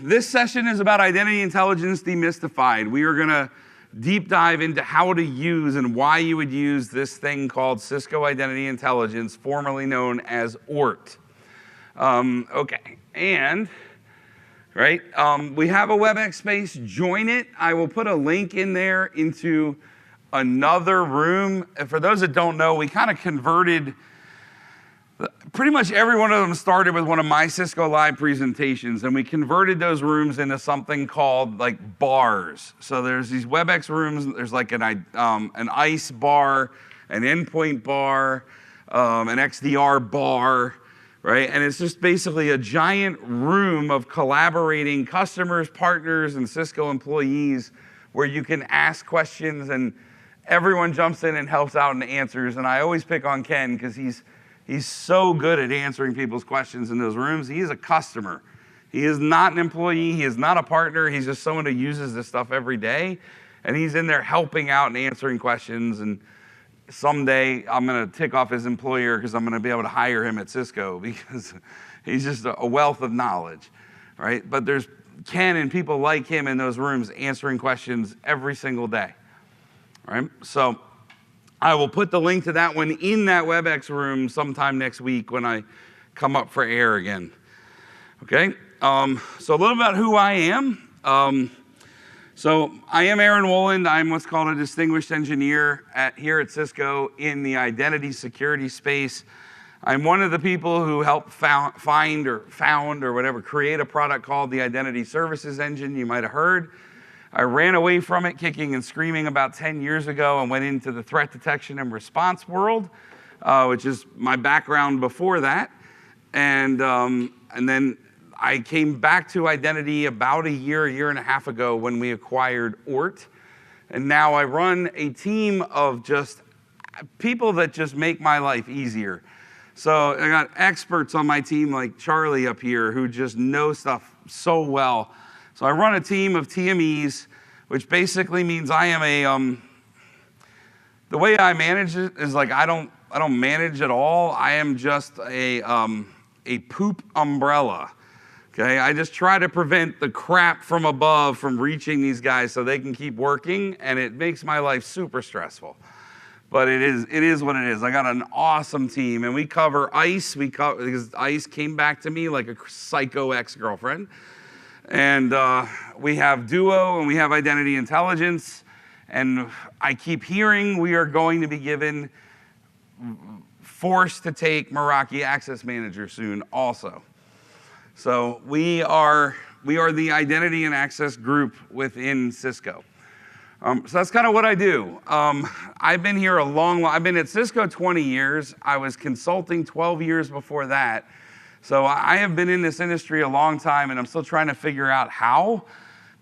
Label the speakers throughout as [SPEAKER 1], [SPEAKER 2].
[SPEAKER 1] This session is about identity intelligence demystified. We are going to deep dive into how to use and why you would use this thing called Cisco Identity Intelligence, formerly known as ORT. Okay, and we have a WebEx space. Join it. I will put a link in there into another room. And for those that don't know, we kind of converted. Pretty much every one of them started with one of my Cisco Live presentations, and we converted those rooms into something called like bars. So there's these WebEx rooms. There's like an ICE bar, an endpoint bar, an XDR bar, right? And it's just basically a giant room of collaborating customers, partners, and Cisco employees where you can ask questions and everyone jumps in and helps out and answers. And I always pick on Ken because he's so good at answering people's questions in those rooms. He is a customer. He is not an employee. He is not a partner. He's just someone who uses this stuff every day. And he's in there helping out and answering questions. And someday I'm going to tick off his employer because I'm going to be able to hire him at Cisco because he's just a wealth of knowledge, right? But there's Ken and people like him in those rooms answering questions every single day, right? So I will put the link to that one in that WebEx room sometime next week when I come up for air again. Okay, so a little about who I am. So I am Aaron Woland. I'm what's called a distinguished engineer here at Cisco in the identity security space. I'm one of the people who helped found or whatever, create a product called the Identity Services Engine, you might have heard. I ran away from it kicking and screaming about 10 years ago and went into the threat detection and response world, which is my background before that. And then I came back to identity about a year and a half ago when we acquired ORT. And now I run a team of just people that just make my life easier. So I got experts on my team like Charlie up here who just know stuff so well. So I run a team of TMEs, which basically means I am the way I manage it is like I don't manage at all. I am just a poop umbrella. Okay, I just try to prevent the crap from above from reaching these guys so they can keep working, and it makes my life super stressful. But it is what it is. I got an awesome team, and we cover ICE. Because ICE came back to me like a psycho ex-girlfriend. And we have Duo and we have Identity Intelligence. And I keep hearing we are going to be forced to take Meraki Access Manager soon also. So we are the identity and access group within Cisco. So that's kind of what I do. I've been here I've been at Cisco 20 years. I was consulting 12 years before that. So I have been in this industry a long time, and I'm still trying to figure out how.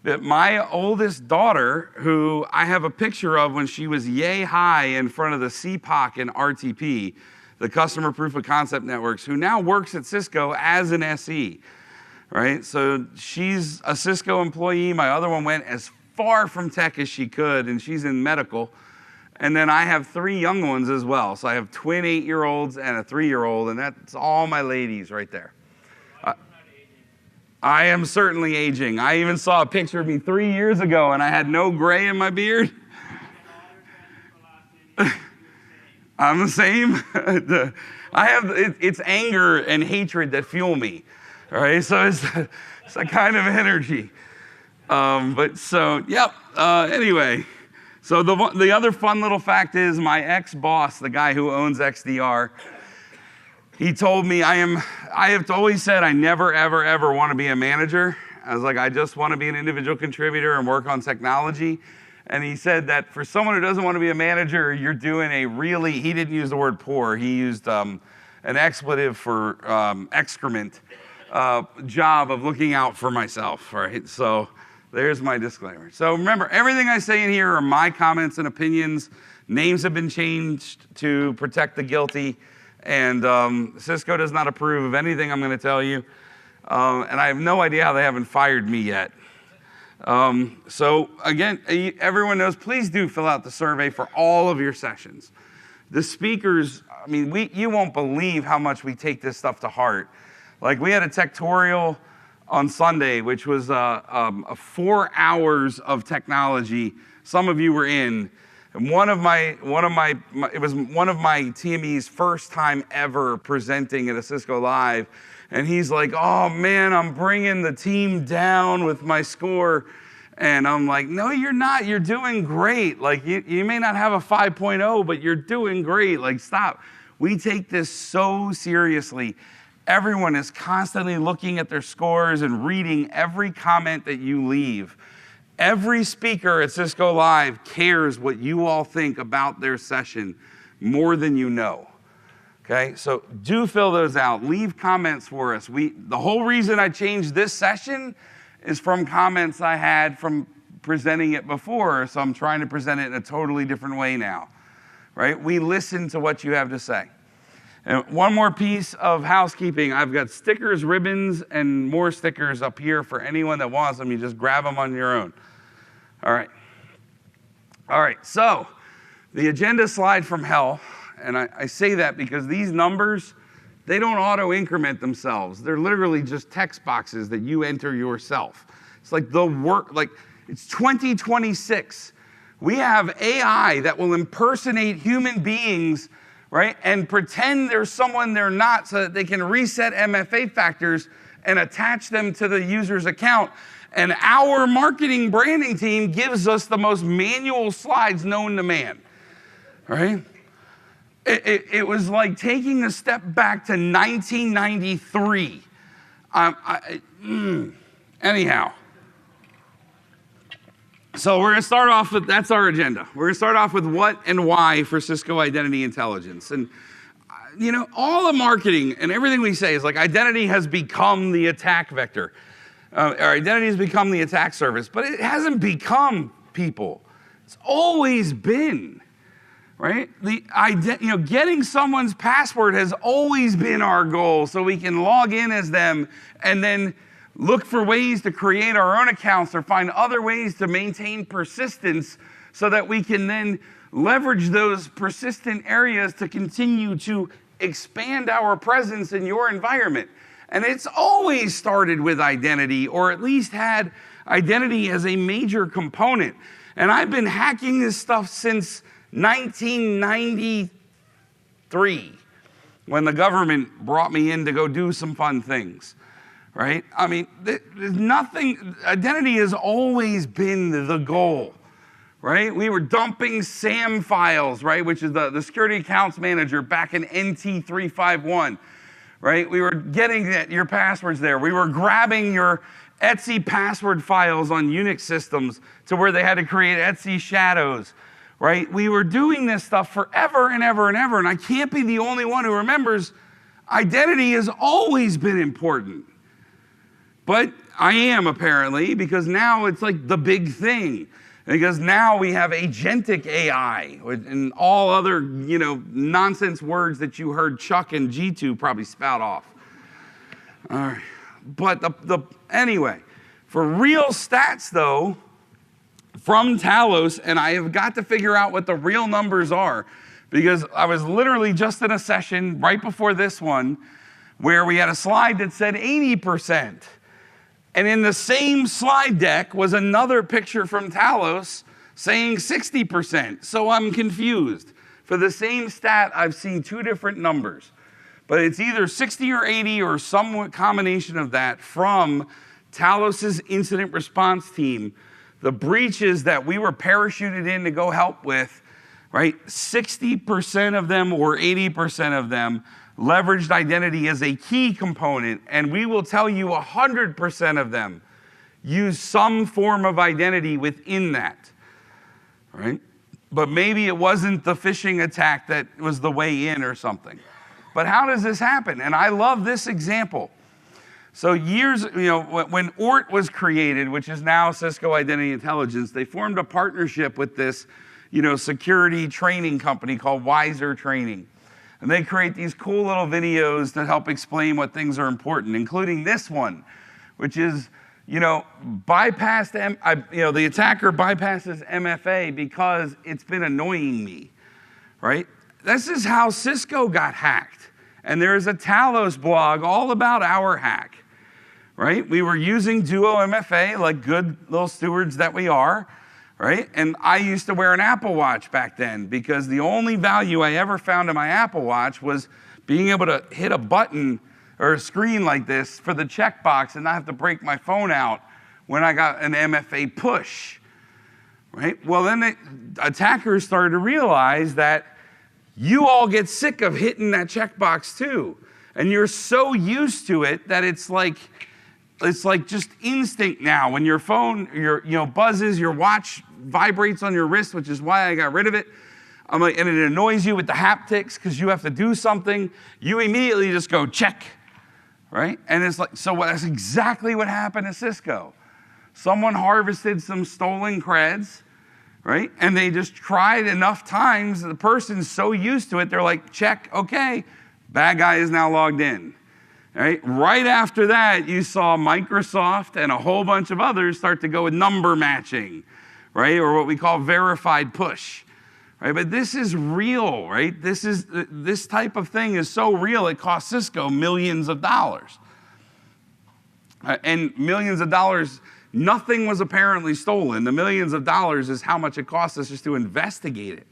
[SPEAKER 1] But my oldest daughter, who I have a picture of when she was yay high in front of the CPOC and RTP, the Customer Proof of Concept Networks, who now works at Cisco as an SE, right? So she's a Cisco employee. My other one went as far from tech as she could, and she's in medical. And then I have 3 young ones as well. So I have twin 8-year-olds and a 3-year-old, and that's all my ladies right there. I am certainly aging. I even saw a picture of me 3 years ago, and I had no gray in my beard. I'm the same. It's anger and hatred that fuel me. All right, so it's a kind of energy. Anyway. So the other fun little fact is my ex-boss, the guy who owns XDR, he told me I have always said I never, ever, ever want to be a manager. I was like, I just want to be an individual contributor and work on technology. And he said that for someone who doesn't want to be a manager, you're doing he didn't use the word poor, he used an expletive for excrement job of looking out for myself, right? So there's my disclaimer. So remember, everything I say in here are my comments and opinions. Names have been changed to protect the guilty. And Cisco does not approve of anything I'm going to tell you. And I have no idea how they haven't fired me yet. So again, everyone knows, please do fill out the survey for all of your sessions. The speakers, I mean, you won't believe how much we take this stuff to heart. Like we had a tectorial on Sunday, which was 4 hours of technology. Some of you were in. And it was one of my TME's first time ever presenting at a Cisco Live. And he's like, oh man, I'm bringing the team down with my score. And I'm like, no, you're not. You're doing great. Like, you may not have a 5.0, but you're doing great. Like, stop. We take this so seriously. Everyone is constantly looking at their scores and reading every comment that you leave. Every speaker at Cisco Live cares what you all think about their session more than you know. Okay, so do fill those out. Leave comments for us. The whole reason I changed this session is from comments I had from presenting it before, so I'm trying to present it in a totally different way now, right? We listen to what you have to say. And one more piece of housekeeping. I've got stickers, ribbons, and more stickers up here for anyone that wants them. You just grab them on your own. All right, so the agenda slide from hell, and I say that because these numbers, they don't auto-increment themselves. They're literally just text boxes that you enter yourself. It's like it's 2026. We have AI that will impersonate human beings, right, and pretend there's someone they're not so that they can reset MFA factors and attach them to the user's account. And our marketing branding team gives us the most manual slides known to man, right? It was like taking a step back to 1993. Anyhow, so we're going to start off with, that's our agenda. We're going to start off with what and why for Cisco Identity Intelligence. And, you know, all the marketing and everything we say is like identity has become the attack vector. Our identity has become the attack surface, but it hasn't become people. It's always been. Right? Getting someone's password has always been our goal so we can log in as them and then look for ways to create our own accounts or find other ways to maintain persistence so that we can then leverage those persistent areas to continue to expand our presence in your environment. And it's always started with identity, or at least had identity as a major component. And I've been hacking this stuff since 1993, when the government brought me in to go do some fun things, right? I mean, there's nothing, identity has always been the goal, right? We were dumping SAM files, right, which is the security accounts manager back in NT351, right? We were getting your passwords there. We were grabbing your Etsy password files on Unix systems to where they had to create Etsy shadows. Right? We were doing this stuff forever and ever and ever, and I can't be the only one who remembers identity has always been important. But I am, apparently, because now it's like the big thing. Because now we have agentic AI and all other, nonsense words that you heard Chuck and G2 probably spout off. All right. But anyway, for real stats though, from Talos, and I have got to figure out what the real numbers are, because I was literally just in a session right before this one where we had a slide that said 80%. And in the same slide deck was another picture from Talos saying 60%. So I'm confused. For the same stat, I've seen two different numbers. But it's either 60 or 80 or some combination of that from Talos's incident response team. The breaches that we were parachuted in to go help with, right? 60% of them or 80% of them leveraged identity as a key component, and we will tell you 100% of them use some form of identity within that, right? But maybe it wasn't the phishing attack that was the way in or something. But how does this happen? And I love this example. So when ORT was created, which is now Cisco Identity Intelligence, they formed a partnership with this, security training company called Wiser Training. And they create these cool little videos to help explain what things are important, including this one, which is, the attacker bypasses MFA because it's been annoying me, right? This is how Cisco got hacked. And there is a Talos blog all about our hack. right? We were using Duo MFA like good little stewards that we are, right? And I used to wear an Apple Watch back then because the only value I ever found in my Apple Watch was being able to hit a button or a screen like this for the checkbox and not have to break my phone out when I got an MFA push, right? Well, then attackers started to realize that you all get sick of hitting that checkbox too. And you're so used to it that it's like just instinct now. When your phone buzzes, your watch vibrates on your wrist, which is why I got rid of it. And it annoys you with the haptics because you have to do something. You immediately just go check, right? And it's like, so that's exactly what happened at Cisco. Someone harvested some stolen creds, right? And they just tried enough times. The person's so used to it, they're like, check, okay, bad guy is now logged in. Right after that, you saw Microsoft and a whole bunch of others start to go with number matching, right? Or what we call verified push, right? But this is real, right? This type of thing is so real, it cost Cisco millions of dollars. And millions of dollars, nothing was apparently stolen. The millions of dollars is how much it cost us just to investigate it.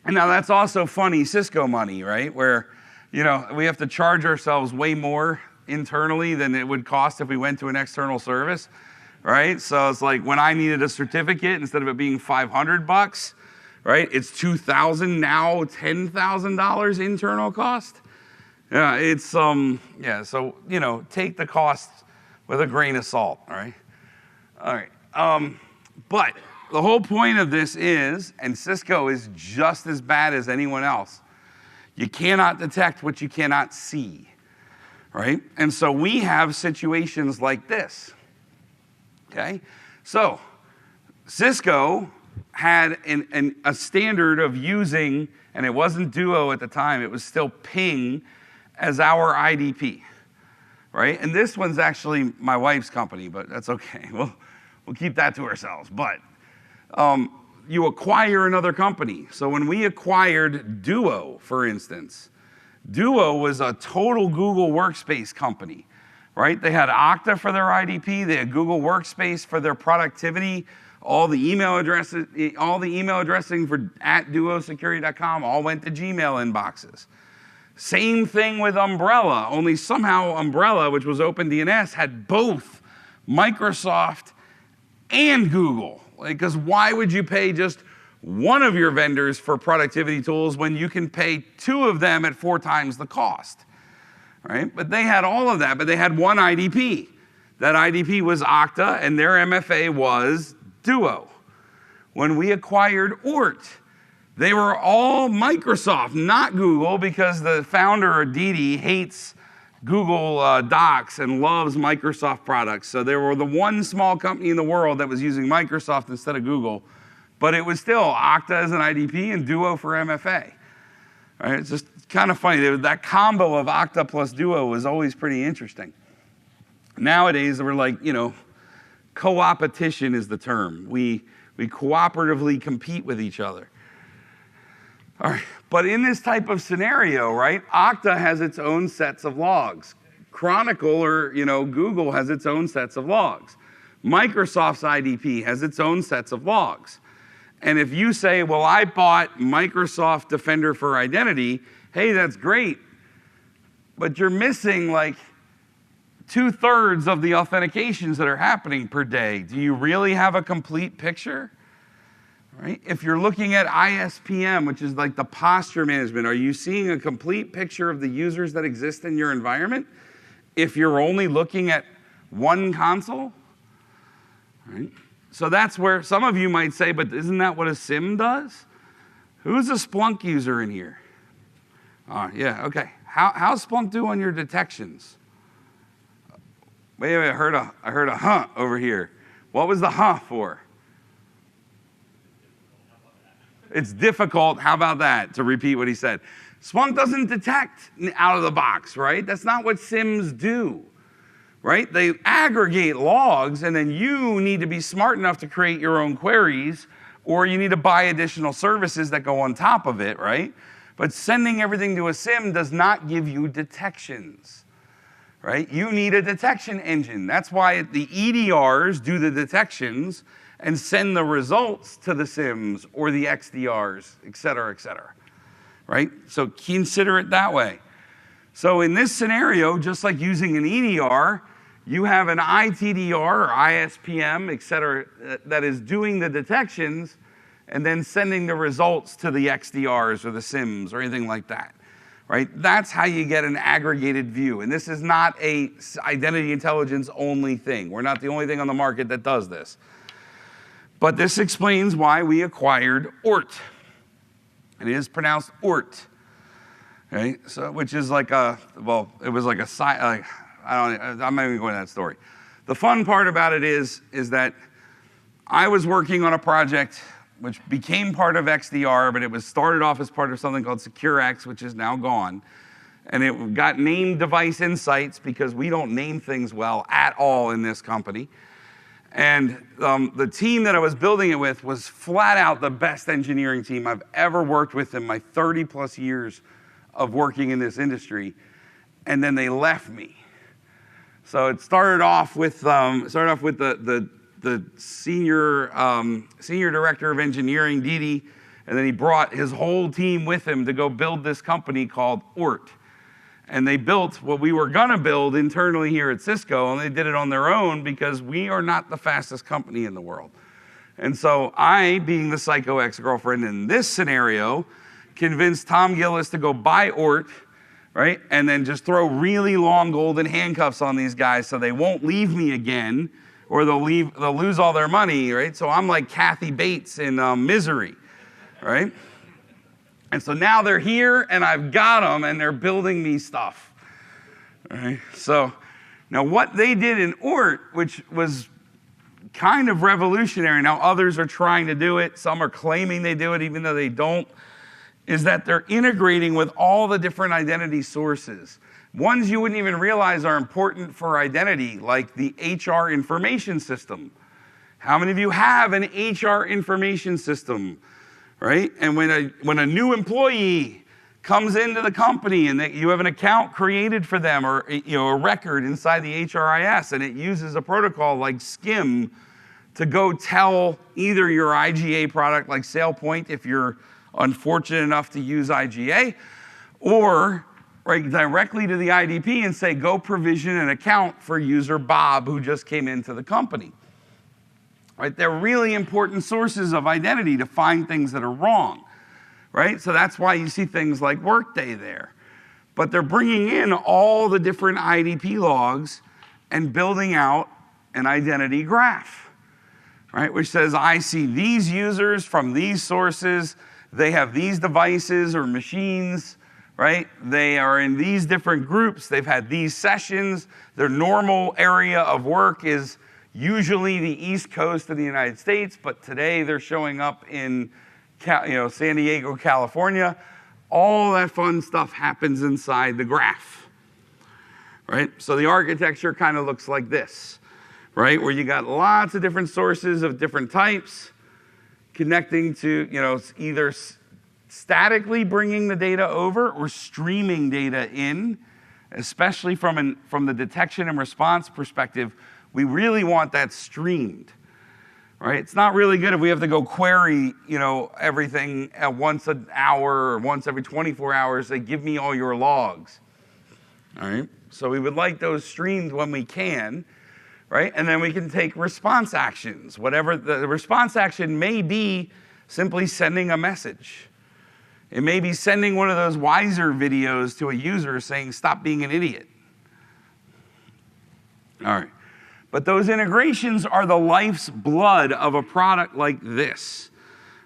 [SPEAKER 1] And now that's also funny Cisco money, right? Where, we have to charge ourselves way more internally than it would cost if we went to an external service, right? So it's like when I needed a certificate, instead of it being $500, right? It's $2,000 now, $10,000 internal cost. Yeah, it's so take the cost with a grain of salt, all right? All right. But the whole point of this is, and Cisco is just as bad as anyone else, you cannot detect what you cannot see, right? And so we have situations like this, okay? So Cisco had a standard of using, and it wasn't Duo at the time, it was still Ping as our IDP, right? And this one's actually my wife's company, but that's okay. We'll keep that to ourselves. But you acquire another company. So when we acquired Duo, for instance, Duo was a total Google Workspace company, right? They had Okta for their IDP. They had Google Workspace for their productivity. All the email addresses, all the email addressing for @duosecurity.com all went to Gmail inboxes. Same thing with Umbrella, only somehow Umbrella, which was OpenDNS, had both Microsoft and Google. Because why would you pay just one of your vendors for productivity tools when you can pay two of them at 4 times the cost, right? But they had all of that, but they had one IDP. That IDP was Okta, and their MFA was Duo. When we acquired Ort, they were all Microsoft, not Google, because the founder, Aditi, hates Google Docs and loves Microsoft products. So they were the one small company in the world that was using Microsoft instead of Google. But it was still Okta as an IDP and Duo for MFA. Right? It's just kind of funny. That combo of Okta plus Duo was always pretty interesting. Nowadays, we're like, co-opetition is the term. We cooperatively compete with each other. All right. But in this type of scenario, right, Okta has its own sets of logs. Chronicle or, Google has its own sets of logs. Microsoft's IDP has its own sets of logs. And if you say, well, I bought Microsoft Defender for Identity, hey, that's great, but you're missing like 2/3 of the authentications that are happening per day. Do you really have a complete picture? Right? If you're looking at ISPM, which is like the posture management, are you seeing a complete picture of the users that exist in your environment? If you're only looking at one console, right? So that's where some of you might say, but isn't that what a SIM does? Who's a Splunk user in here? Yeah, okay. How's Splunk do on your detections? Wait, I heard a huh over here. What was the huh for? It's difficult, how about that, to repeat what he said. Splunk doesn't detect out of the box, right? That's not what SIMs do, right? They aggregate logs, and then you need to be smart enough to create your own queries, or you need to buy additional services that go on top of it, right? But sending everything to a SIM does not give you detections, right? You need a detection engine. That's why the EDRs do the detections and send the results to the SIMs or the XDRs, et cetera, right? So consider it that way. So in this scenario, just like using an EDR, you have an ITDR or ISPM, et cetera, that is doing the detections and then sending the results to the XDRs or the SIMs or anything like that, right? That's how you get an aggregated view. And this is not a identity intelligence only thing. We're not the only thing on the market that does this. But this explains why we acquired ORT. It is pronounced ORT, okay? So, which is like a, well, it was like a, I'm not even going to that story. The fun part about it is that I was working on a project which became part of XDR, but it was started off as part of something called SecureX, which is now gone. And it got named Device Insights because we don't name things well at all in this company. And the team that I was building it with was flat out the best engineering team I've ever worked with in my 30 plus years of working in this industry. And then they left me. So it started off with the senior director of engineering, Didi, and then he brought his whole team with him to go build this company called ORT. And they built what we were gonna build internally here at Cisco, and they did it on their own because we are not the fastest company in the world. And so I, being the psycho ex-girlfriend in this scenario, convinced Tom Gillis to go buy ORT, right? And then just throw really long golden handcuffs on these guys so they won't leave me again, or they'll lose all their money, right? So I'm like Kathy Bates in Misery, right? And so now they're here, and I've got them, and they're building me stuff, right? So now what they did in ORT, which was kind of revolutionary, now others are trying to do it, some are claiming they do it even though they don't, is that they're integrating with all the different identity sources. Ones you wouldn't even realize are important for identity, like the HR information system. How many of you have an HR information system, right? And when a new employee comes into the company and you have an account created for them, or a record inside the HRIS, and it uses a protocol like SCIM to go tell either your IGA product like SailPoint, if you're unfortunate enough to use IGA, or right directly to the IDP and say, go provision an account for user Bob who just came into the company. Right? They're really important sources of identity to find things that are wrong, right? So that's why you see things like Workday there. But they're bringing in all the different IDP logs and building out an identity graph, right? Which says, I see these users from these sources, they have these devices or machines, right? They are in these different groups, they've had these sessions, their normal area of work is usually the East Coast of the United States, but today they're showing up in San Diego, California. All that fun stuff happens inside the graph, right? So the architecture kind of looks like this, right? Where you got lots of different sources of different types connecting to, either statically bringing the data over or streaming data in, especially from the detection and response perspective. We really want that streamed, right? It's not really good if we have to go query, everything at once an hour or once every 24 hours. Say, give me all your logs, all right? So we would like those streamed when we can, right? And then we can take response actions. Whatever the response action may be, simply sending a message. It may be sending one of those Wiser videos to a user saying, stop being an idiot. All right. But those integrations are the life's blood of a product like this,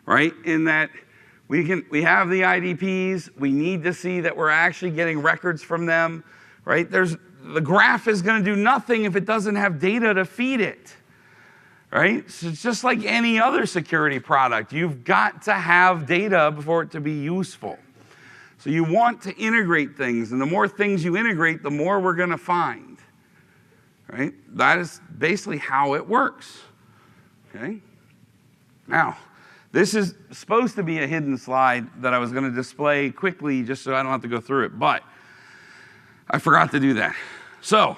[SPEAKER 1] right? In that we have the IDPs, we need to see that we're actually getting records from them, right? The graph is going to do nothing if it doesn't have data to feed it, right? So it's just like any other security product. You've got to have data before it to be useful. So you want to integrate things, and the more things you integrate, the more we're going to find. Right? That is basically how it works. Okay? Now, this is supposed to be a hidden slide that I was going to display quickly just so I don't have to go through it, but I forgot to do that. So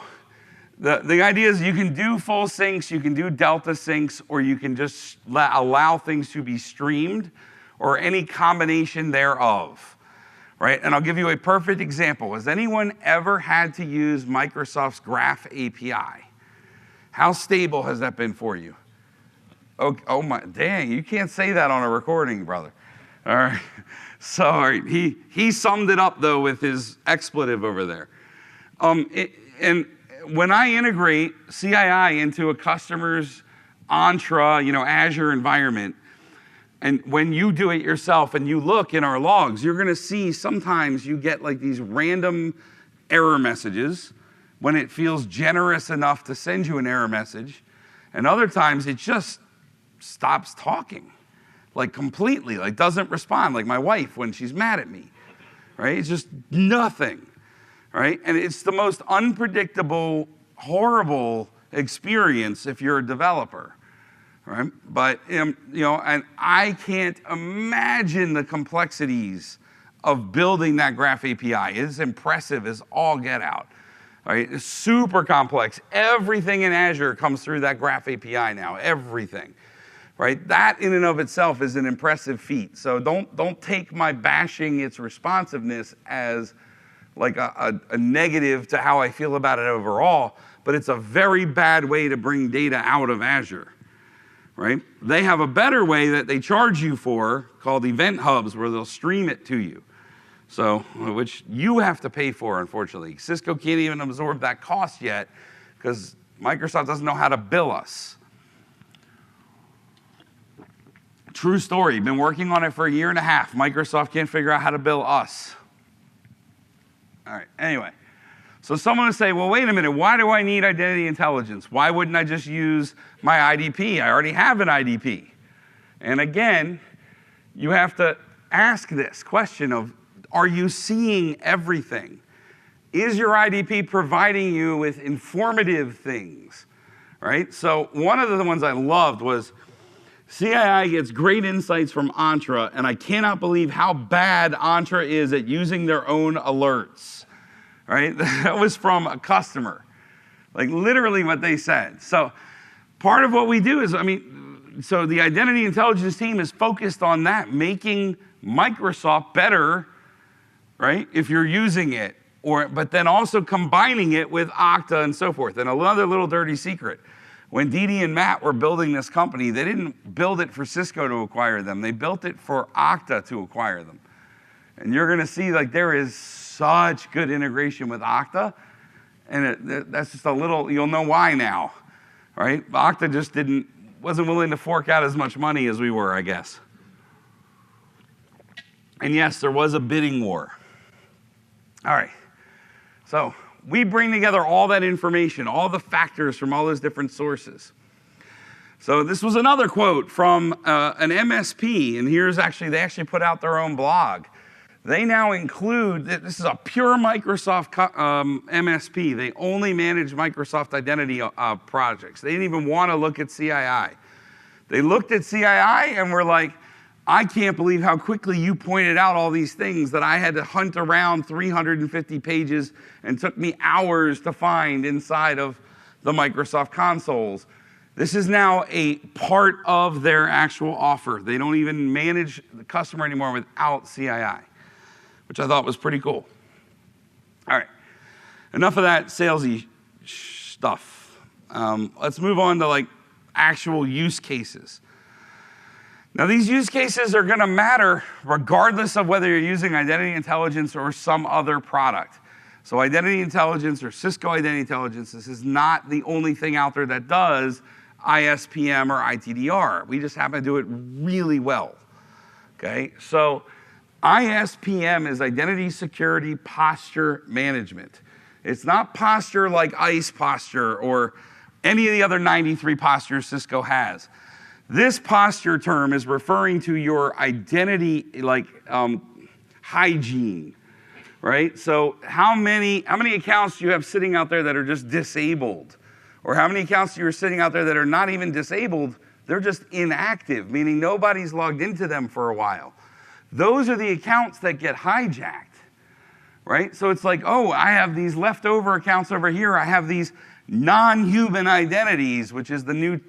[SPEAKER 1] the idea is you can do full syncs, you can do delta syncs, or you can just allow things to be streamed, or any combination thereof, right? And I'll give you a perfect example. Has anyone ever had to use Microsoft's Graph API? How stable has that been for you? Oh my, dang, you can't say that on a recording, brother. All right, sorry. He summed it up though with his expletive over there. And when I integrate CII into a customer's Entra, Azure environment, and when you do it yourself and you look in our logs, you're gonna see sometimes you get like these random error messages when it feels generous enough to send you an error message. And other times it just stops talking, like completely, like doesn't respond, like my wife when she's mad at me, right? It's just nothing, right? And it's the most unpredictable, horrible experience if you're a developer, right? But, and I can't imagine the complexities of building that Graph API. It's impressive as all get out, right? It's super complex. Everything in Azure comes through that Graph API now, everything, right? That in and of itself is an impressive feat. So don't take my bashing its responsiveness as like a negative to how I feel about it overall, but it's a very bad way to bring data out of Azure, right? They have a better way that they charge you for called event hubs where they'll stream it to you. So, which you have to pay for, unfortunately. Cisco can't even absorb that cost yet because Microsoft doesn't know how to bill us. True story, been working on it for 1.5 years. Microsoft can't figure out how to bill us. All right, anyway. So someone will say, well, wait a minute, why do I need identity intelligence? Why wouldn't I just use my IDP? I already have an IDP. And again, you have to ask this question of, are you seeing everything? Is your IDP providing you with informative things, right? So one of the ones I loved was CII gets great insights from Entra, and I cannot believe how bad Entra is at using their own alerts, right? That was from a customer, like literally what they said. So part of what we do is, so the identity intelligence team is focused on that, making Microsoft better, right, if you're using it, but then also combining it with Okta and so forth. And another little dirty secret, when Didi and Matt were building this company, they didn't build it for Cisco to acquire them. They built it for Okta to acquire them. And you're gonna see like there is such good integration with Okta, and that's just a little, you'll know why now, right? Okta just wasn't willing to fork out as much money as we were, I guess. And yes, there was a bidding war. All right, so we bring together all that information, all the factors from all those different sources. So this was another quote from an MSP, and they actually put out their own blog. They now include, this is a pure Microsoft MSP. They only manage Microsoft identity projects. They didn't even want to look at CII. They looked at CII and were like, I can't believe how quickly you pointed out all these things that I had to hunt around 350 pages and took me hours to find inside of the Microsoft consoles. This is now a part of their actual offer. They don't even manage the customer anymore without CII, which I thought was pretty cool. All right, enough of that salesy stuff. Let's move on to like actual use cases. Now, these use cases are gonna matter regardless of whether you're using identity intelligence or some other product. So identity intelligence or Cisco Identity Intelligence, this is not the only thing out there that does ISPM or ITDR. We just happen to do it really well, okay? So ISPM is Identity Security Posture Management. It's not posture like ICE posture or any of the other 93 postures Cisco has. This posture term is referring to your identity, like hygiene, right? So how many accounts do you have sitting out there that are just disabled? Or how many accounts do you have sitting out there that are not even disabled, they're just inactive, meaning nobody's logged into them for a while. Those are the accounts that get hijacked, right? So it's like, oh, I have these leftover accounts over here. I have these non-human identities, which is the new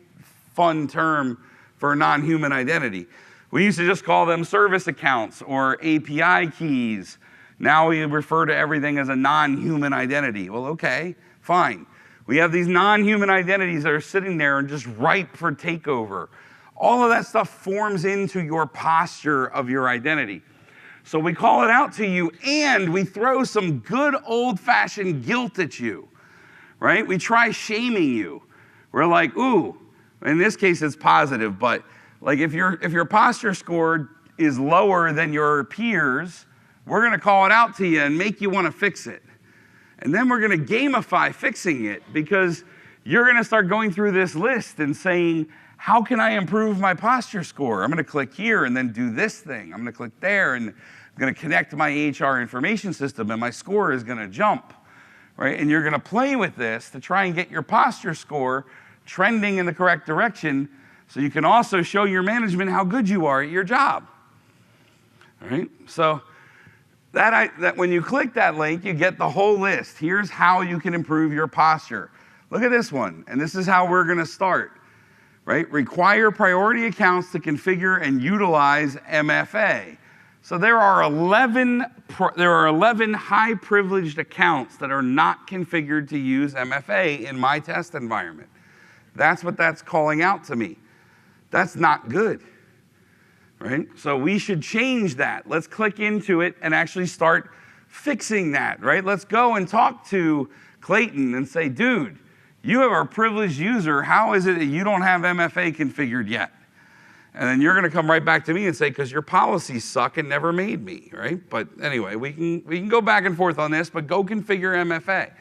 [SPEAKER 1] fun term for a non-human identity. We used to just call them service accounts or API keys. Now we refer to everything as a non-human identity. Well, okay, fine. We have these non-human identities that are sitting there and just ripe for takeover. All of that stuff forms into your posture of your identity. So we call it out to you, and we throw some good old-fashioned guilt at you, right? We try shaming you. We're like, ooh, in this case it's positive, but like if your posture score is lower than your peers, we're going to call it out to you and make you want to fix it. And then we're going to gamify fixing it, because you're going to start going through this list and saying, how can I improve my posture score? I'm going to click here and then do this thing. I'm going to click there and I'm going to connect my HR information system and my score is going to jump, right? And you're going to play with this to try and get your posture score trending in the correct direction, so you can also show your management how good you are at your job, all right? So that when you click that link, you get the whole list. Here's how you can improve your posture. Look at this one, and this is how we're going to start, right? Require priority accounts to configure and utilize MFA. So there are 11 high privileged accounts that are not configured to use MFA in my test environment. That's what that's calling out to me. That's not good, right? So we should change that. Let's click into it and actually start fixing that, right? Let's go and talk to Clayton and say, dude, you are a privileged user. How is it that you don't have MFA configured yet? And then you're going to come right back to me and say, because your policies suck and never made me, right? But anyway, we can go back and forth on this, but go configure MFA.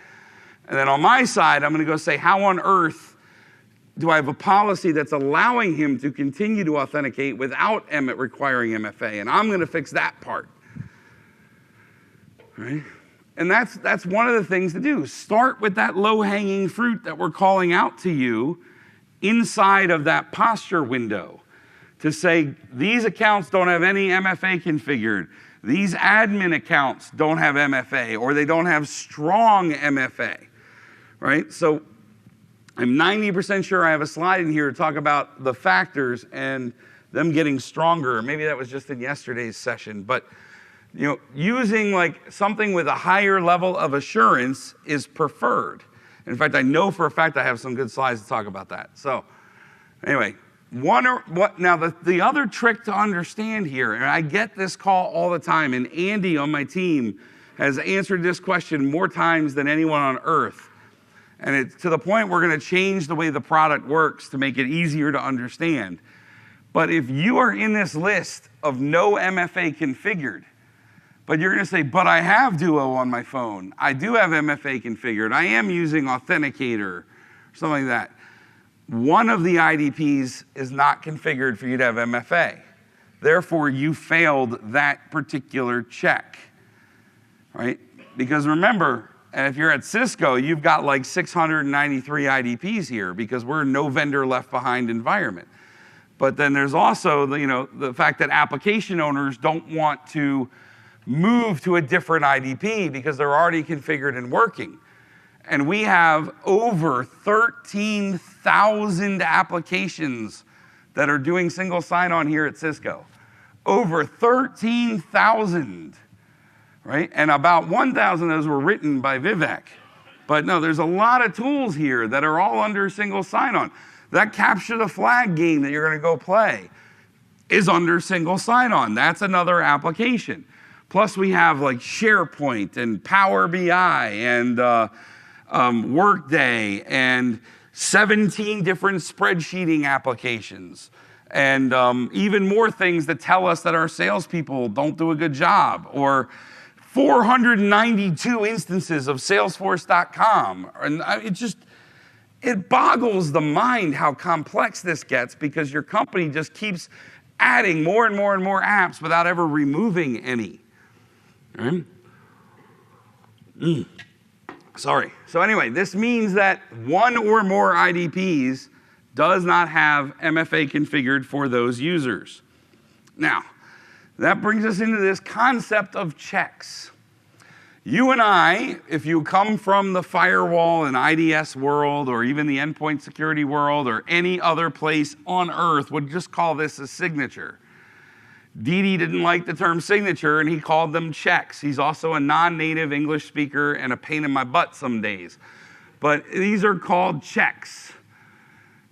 [SPEAKER 1] And then on my side, I'm going to go say, how on earth do I have a policy that's allowing him to continue to authenticate without requiring MFA? And I'm going to fix that part, right? And that's one of the things to do. Start with that low-hanging fruit that we're calling out to you inside of that posture window to say, these accounts don't have any MFA configured. These admin accounts don't have MFA, or they don't have strong MFA, right? So I'm 90% sure I have a slide in here to talk about the factors and them getting stronger. Maybe that was just in yesterday's session, but using like something with a higher level of assurance is preferred. In fact, I know for a fact I have some good slides to talk about that. So anyway, the other trick to understand here, and I get this call all the time, and Andy on my team has answered this question more times than anyone on earth. And it's to the point we're going to change the way the product works to make it easier to understand. But if you are in this list of no MFA configured, but you're going to say, but I have Duo on my phone. I do have MFA configured. I am using Authenticator, or something like that. One of the IDPs is not configured for you to have MFA. Therefore, you failed that particular check, right? Because remember, and if you're at Cisco, you've got like 693 IDPs here because we're a no vendor left behind environment. But then there's also the fact that application owners don't want to move to a different IDP because they're already configured and working. And we have over 13,000 applications that are doing single sign-on here at Cisco. Over 13,000. Right? And about 1,000 of those were written by Vivek. But no, there's a lot of tools here that are all under single sign-on. That capture the flag game that you're going to go play is under single sign-on. That's another application. Plus we have like SharePoint and Power BI and Workday and 17 different spreadsheeting applications. And even more things that tell us that our salespeople don't do a good job, or 492 instances of Salesforce.com. And it boggles the mind how complex this gets, because your company just keeps adding more and more and more apps without ever removing any. Right? Sorry. So anyway, this means that one or more IDPs does not have MFA configured for those users. Now, that brings us into this concept of checks. You and I, if you come from the firewall and IDS world, or even the endpoint security world, or any other place on earth, would just call this a signature. Didi didn't like the term signature, and he called them checks. He's also a non-native English speaker and a pain in my butt some days. But these are called checks.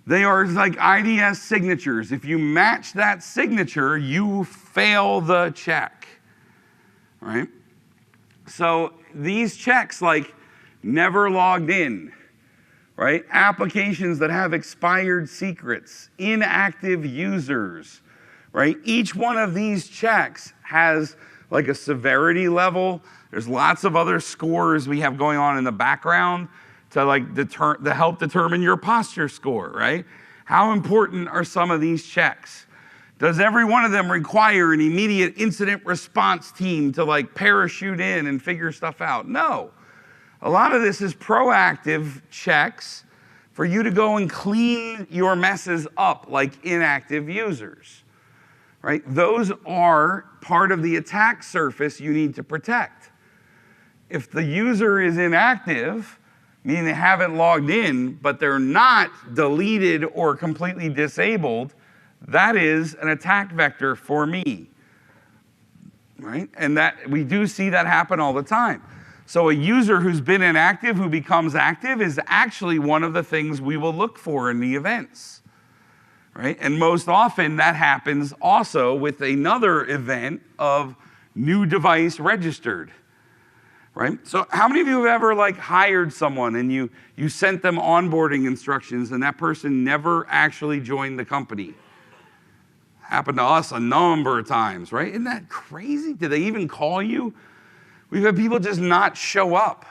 [SPEAKER 1] They are like IDS signatures. If you match that signature, you fail the check, right? So these checks, like never logged in, right? Applications that have expired secrets, inactive users, right? Each one of these checks has like a severity level. There's lots of other scores we have going on in the background to like to help determine your posture score, right? How important are some of these checks? Does every one of them require an immediate incident response team to like parachute in and figure stuff out? No. A lot of this is proactive checks for you to go and clean your messes up like inactive users, right? Those are part of the attack surface you need to protect. If the user is inactive, meaning they haven't logged in, but they're not deleted or completely disabled, that is an attack vector for me, right? And that we do see that happen all the time. So a user who's been inactive, who becomes active, is actually one of the things we will look for in the events, right? And most often that happens also with another event of new device registered, right? So how many of you have ever like hired someone and you sent them onboarding instructions and that person never actually joined the company? Happened to us a number of times, right? Isn't that crazy? Did they even call you? We've had people just not show up,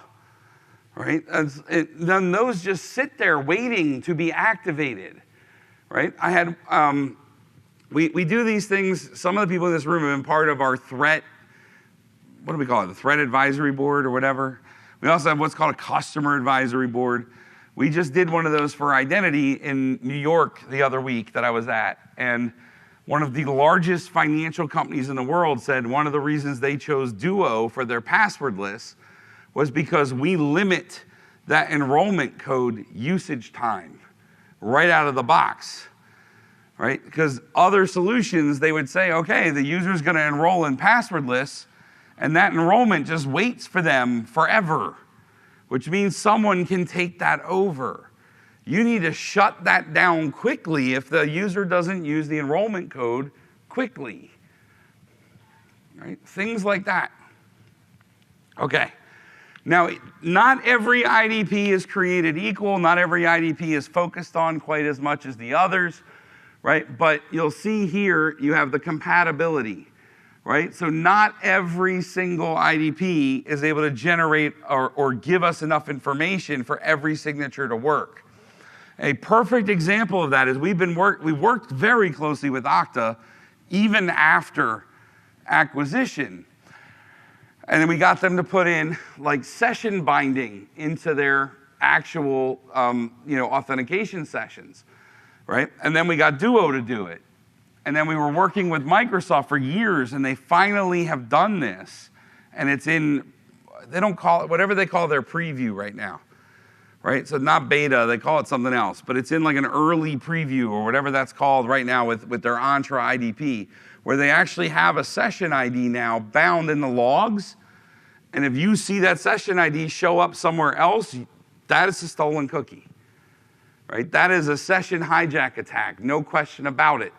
[SPEAKER 1] right? Then those just sit there waiting to be activated, right? I had, we do these things. Some of the people in this room have been part of our threat, what do we call it? The threat advisory board or whatever. We also have what's called a customer advisory board. We just did one of those for identity in New York the other week that I was at. And one of the largest financial companies in the world said one of the reasons they chose Duo for their password list was because we limit that enrollment code usage time right out of the box, right? Because other solutions, they would say, okay, the user's going to enroll in password lists, and that enrollment just waits for them forever, which means someone can take that over. You need to shut that down quickly if the user doesn't use the enrollment code quickly, right? Things like that. Okay. Now, not every IDP is created equal. Not every IDP is focused on quite as much as the others, right? But you'll see here you have the compatibility, right? So not every single IDP is able to generate or give us enough information for every signature to work. A perfect example of that is we worked very closely with Okta even after acquisition. And then we got them to put in like session binding into their actual authentication sessions, right? And then we got Duo to do it. And then we were working with Microsoft for years, and they finally have done this. And it's in, they don't call it, whatever they call their preview right now. Right? So not beta, they call it something else, but it's in like an early preview or whatever that's called right now with their Entra IDP, where they actually have a session ID now bound in the logs. And if you see that session ID show up somewhere else, that is a stolen cookie, right? That is a session hijack attack, no question about it,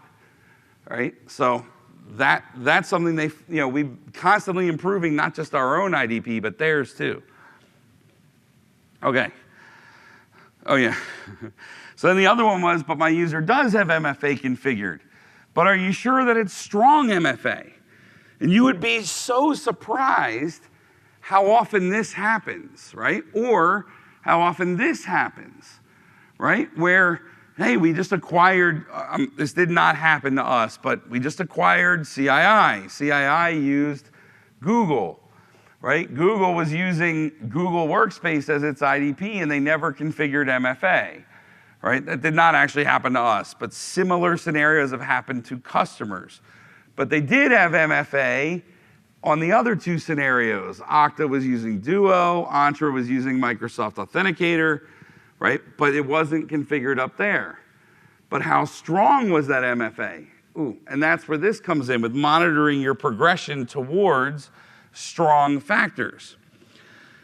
[SPEAKER 1] right? So that's something we're constantly improving, not just our own IDP, but theirs too. Okay. Oh yeah. So then the other one was, but my user does have MFA configured. But are you sure that it's strong MFA? And you would be so surprised how often this happens, right? Or how often this happens, right? Where, hey, we just acquired, this did not happen to us, but we just acquired CII. CII used Google. Right? Google was using Google Workspace as its IDP, and they never configured MFA. Right? That did not actually happen to us, but similar scenarios have happened to customers. But they did have MFA On the other two scenarios, Okta was using Duo, Entra was using Microsoft Authenticator, right? But it wasn't configured up there. But how strong was that MFA? Ooh, and that's where this comes in with monitoring your progression towards strong factors.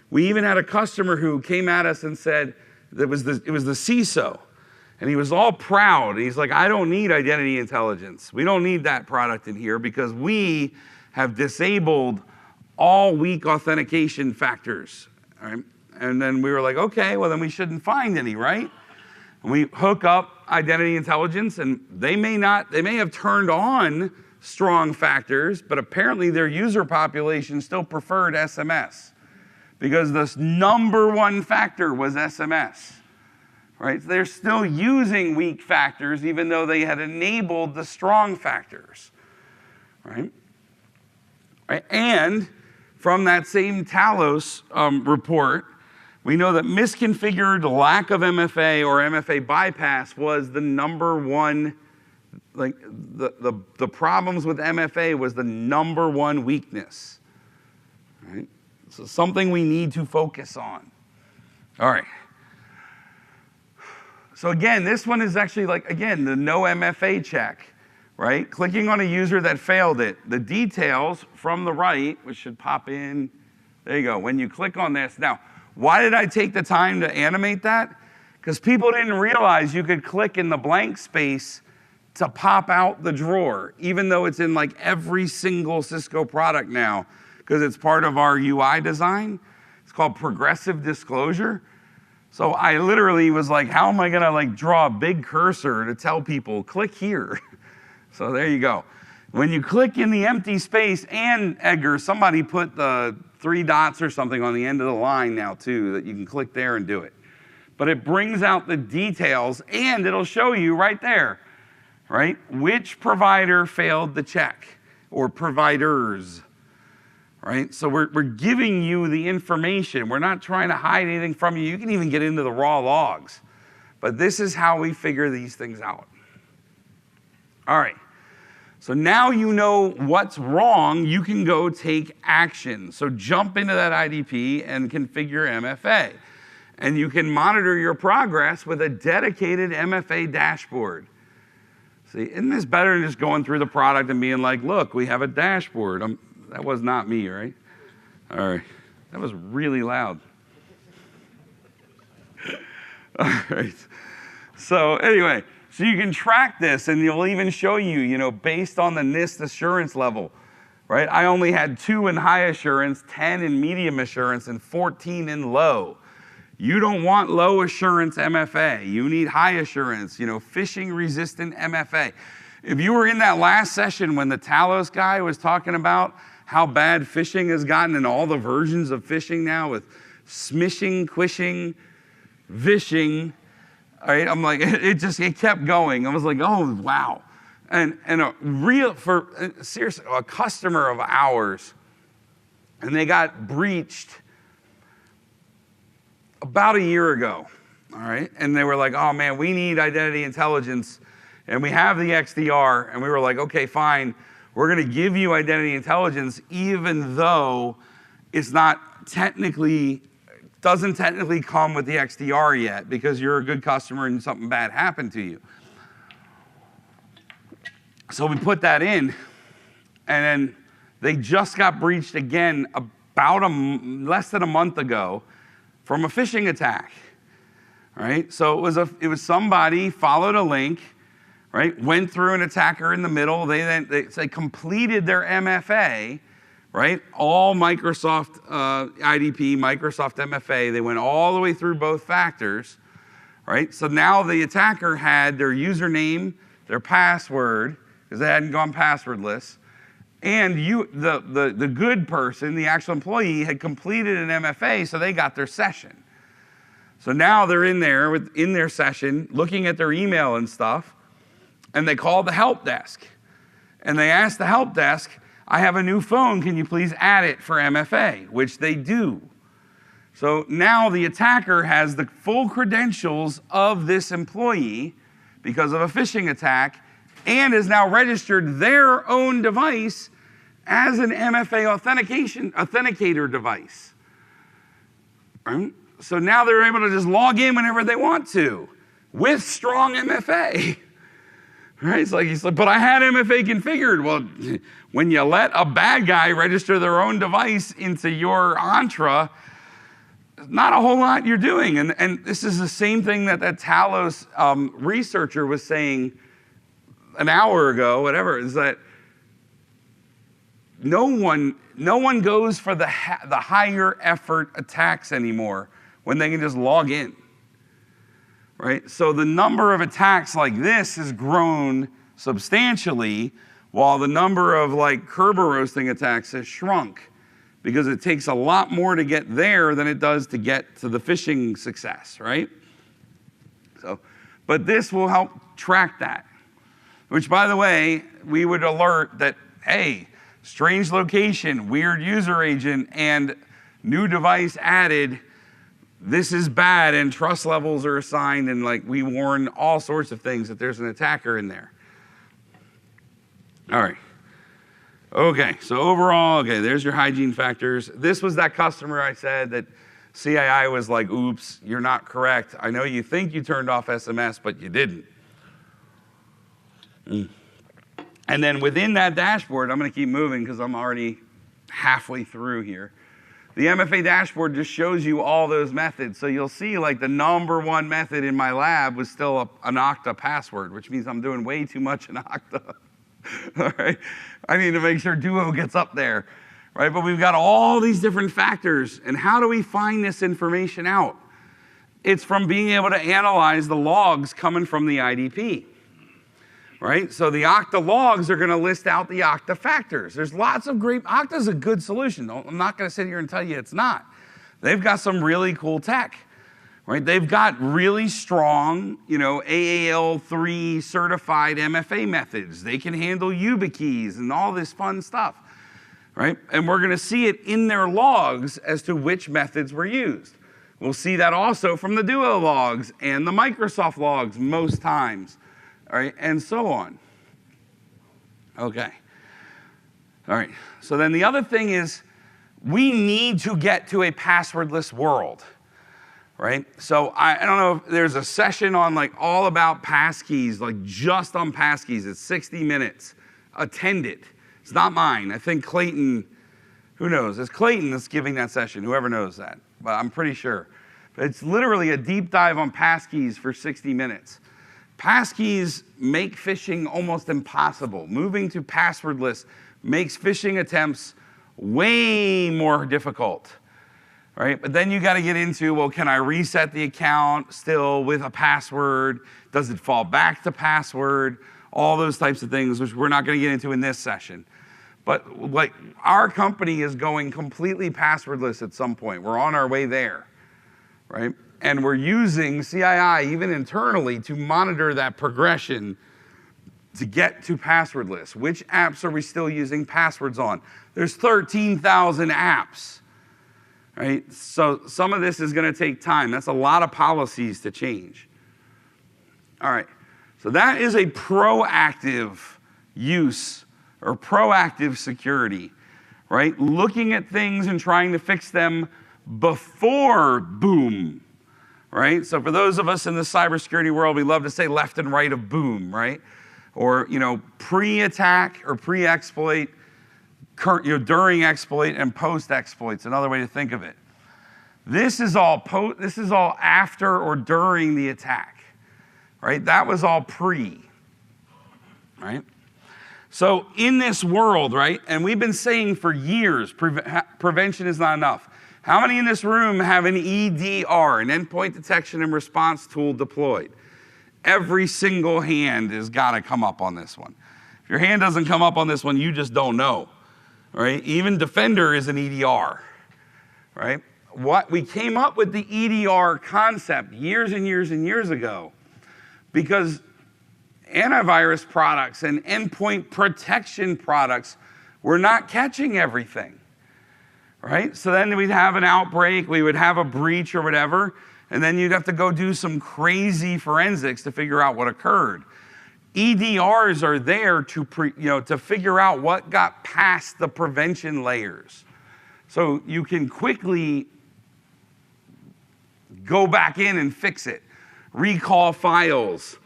[SPEAKER 1] We even had a customer who came at us and said it was the CISO. And he was all proud. He's like, I don't need identity intelligence. We don't need that product in here because we have disabled all weak authentication factors. All right? And then we were like, okay, well then we shouldn't find any, right? And we hook up identity intelligence and they may have turned on strong factors, but apparently their user population still preferred SMS because the number one factor was SMS. Right? So they're still using weak factors even though they had enabled the strong factors. Right? And from that same Talos report, we know that misconfigured lack of MFA or MFA bypass was the number one, like the problems with MFA was the number one weakness. Right? So something we need to focus on. All right. So again, this one is actually like, again, the no MFA check, right? Clicking on a user that failed it. The details from the right, which should pop in, there you go. When you click on this. Now, why did I take the time to animate that? Because people didn't realize you could click in the blank space to pop out the drawer, even though it's in like every single Cisco product now, because it's part of our UI design. It's called progressive disclosure. So I literally was like, how am I gonna like draw a big cursor to tell people, click here? So there you go. When you click in the empty space, and Edgar, somebody put the 3 dots or something on the end of the line now too, that you can click there and do it. But it brings out the details and it'll show you right there, right? Which provider failed the check or providers. Right? So we're giving you the information. We're not trying to hide anything from you. You can even get into the raw logs. But this is how we figure these things out. All right. So now you know what's wrong. You can go take action. So jump into that IDP and configure MFA. And you can monitor your progress with a dedicated MFA dashboard. See, isn't this better than just going through the product and being like, look, we have a dashboard. That was not me, right? All right. That was really loud. All right. So anyway, so you can track this and it'll even show you, based on the NIST assurance level, right? I only had 2 in high assurance, 10 in medium assurance, and 14 in low. You don't want low assurance MFA. You need high assurance, phishing resistant MFA. If you were in that last session when the Talos guy was talking about how bad phishing has gotten and all the versions of phishing now with smishing, quishing, vishing, all right, I'm like, it kept going. I was like, oh, wow. And seriously, a customer of ours, and they got breached about a year ago, all right? And they were like, oh man, we need identity intelligence, and we have the XDR, and we were like, okay, fine. We're going to give you identity intelligence even though it's not doesn't technically come with the XDR yet because you're a good customer and something bad happened to you. So we put that in, and then they just got breached again about less than a month ago from a phishing attack, right? So it was somebody followed a link, right? Went through an attacker in the middle. They completed their MFA, right? All Microsoft IDP, Microsoft MFA. They went all the way through both factors, right? So now the attacker had their username, their password, because they hadn't gone passwordless, and the good person, the actual employee, had completed an MFA, so they got their session. So now they're in there in their session, looking at their email and stuff. And they called the help desk. And they asked the help desk, I have a new phone, can you please add it for MFA? Which they do. So now the attacker has the full credentials of this employee because of a phishing attack and has now registered their own device as an MFA authenticator device. Right? So now they're able to just log in whenever they want to with strong MFA. Right? It's like, but I had MFA configured. Well, when you let a bad guy register their own device into your Entra, not a whole lot you're doing. And this is the same thing that Talos researcher was saying an hour ago, whatever, is that no one goes for the higher effort attacks anymore when they can just log in. Right? So the number of attacks like this has grown substantially, while the number of like Kerber roasting attacks has shrunk, because it takes a lot more to get there than it does to get to the phishing success, right? So, but this will help track that, which, by the way, we would alert that, hey, strange location, weird user agent, and new device added. This is bad, and trust levels are assigned, and like we warn all sorts of things that there's an attacker in there. All right. Okay, so overall, okay, there's your hygiene factors. This was that customer I said that CII was like, oops, you're not correct. I know you think you turned off SMS, but you didn't. And then within that dashboard, I'm going to keep moving because I'm already halfway through here. The MFA dashboard just shows you all those methods. So you'll see like the number one method in my lab was still an Okta password, which means I'm doing way too much in Okta. All right, I need to make sure Duo gets up there, right? But we've got all these different factors, and how do we find this information out? It's from being able to analyze the logs coming from the IDP, right? So the Okta logs are going to list out the Okta factors. There's lots of great, Okta's a good solution. I'm not going to sit here and tell you it's not. They've got some really cool tech. Right? They've got really strong, AAL3 certified MFA methods. They can handle YubiKeys and all this fun stuff, right? And we're going to see it in their logs as to which methods were used. We'll see that also from the Duo logs and the Microsoft logs most times, all right, and so on. Okay. All right. So then the other thing is we need to get to a passwordless world. Right? So I don't know if there's a session on like all about passkeys, like just on passkeys. It's 60 minutes. Attend it. It's not mine. I think Clayton, who knows? It's Clayton that's giving that session, whoever knows that. But I'm pretty sure. But it's literally a deep dive on passkeys for 60 minutes. Passkeys make phishing almost impossible. Moving to passwordless makes phishing attempts way more difficult. Right? But then you got to get into, well, can I reset the account still with a password? Does it fall back to password? All those types of things, which we're not going to get into in this session. But like our company is going completely passwordless at some point. We're on our way there, right? And we're using CII even internally to monitor that progression to get to passwordless. Which apps are we still using passwords on? There's 13,000 apps. Right? So some of this is going to take time. That's a lot of policies to change. All right. So that is a proactive use or proactive security, right? Looking at things and trying to fix them before boom, right? So for those of us in the cybersecurity world, we love to say left and right of boom, right? Or, pre-attack or pre-exploit, during exploit and post-exploit's another way to think of it. This is all after or during the attack, right? That was all pre, right? So in this world, right, and we've been saying for years, prevention is not enough. How many in this room have an EDR, an endpoint detection and response tool deployed? Every single hand has got to come up on this one. If your hand doesn't come up on this one, you just don't know. Right? Even Defender is an EDR, right? We came up with the EDR concept years and years and years ago because antivirus products and endpoint protection products were not catching everything, right? So then we'd have an outbreak, we would have a breach or whatever, and then you'd have to go do some crazy forensics to figure out what occurred. EDRs are there to figure out what got past the prevention layers. So you can quickly go back in and fix it. Recall files.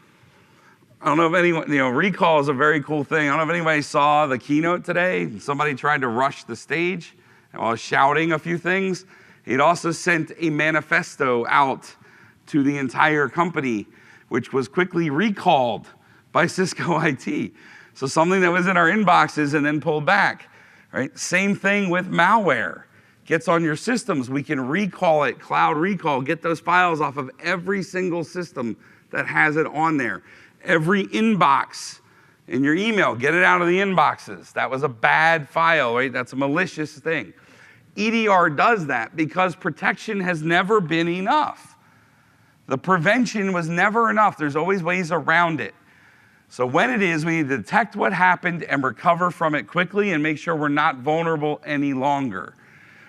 [SPEAKER 1] I don't know if anyone, recall is a very cool thing. I don't know if anybody saw the keynote today. Somebody tried to rush the stage while shouting a few things. He'd also sent a manifesto out to the entire company, which was quickly recalled by Cisco IT. So something that was in our inboxes and then pulled back, right? Same thing with malware. Gets on your systems, we can recall it, cloud recall, get those files off of every single system that has it on there. Every inbox in your email, get it out of the inboxes. That was a bad file, right? That's a malicious thing. EDR does that because protection has never been enough. The prevention was never enough. There's always ways around it. So when it is, we need to detect what happened and recover from it quickly and make sure we're not vulnerable any longer.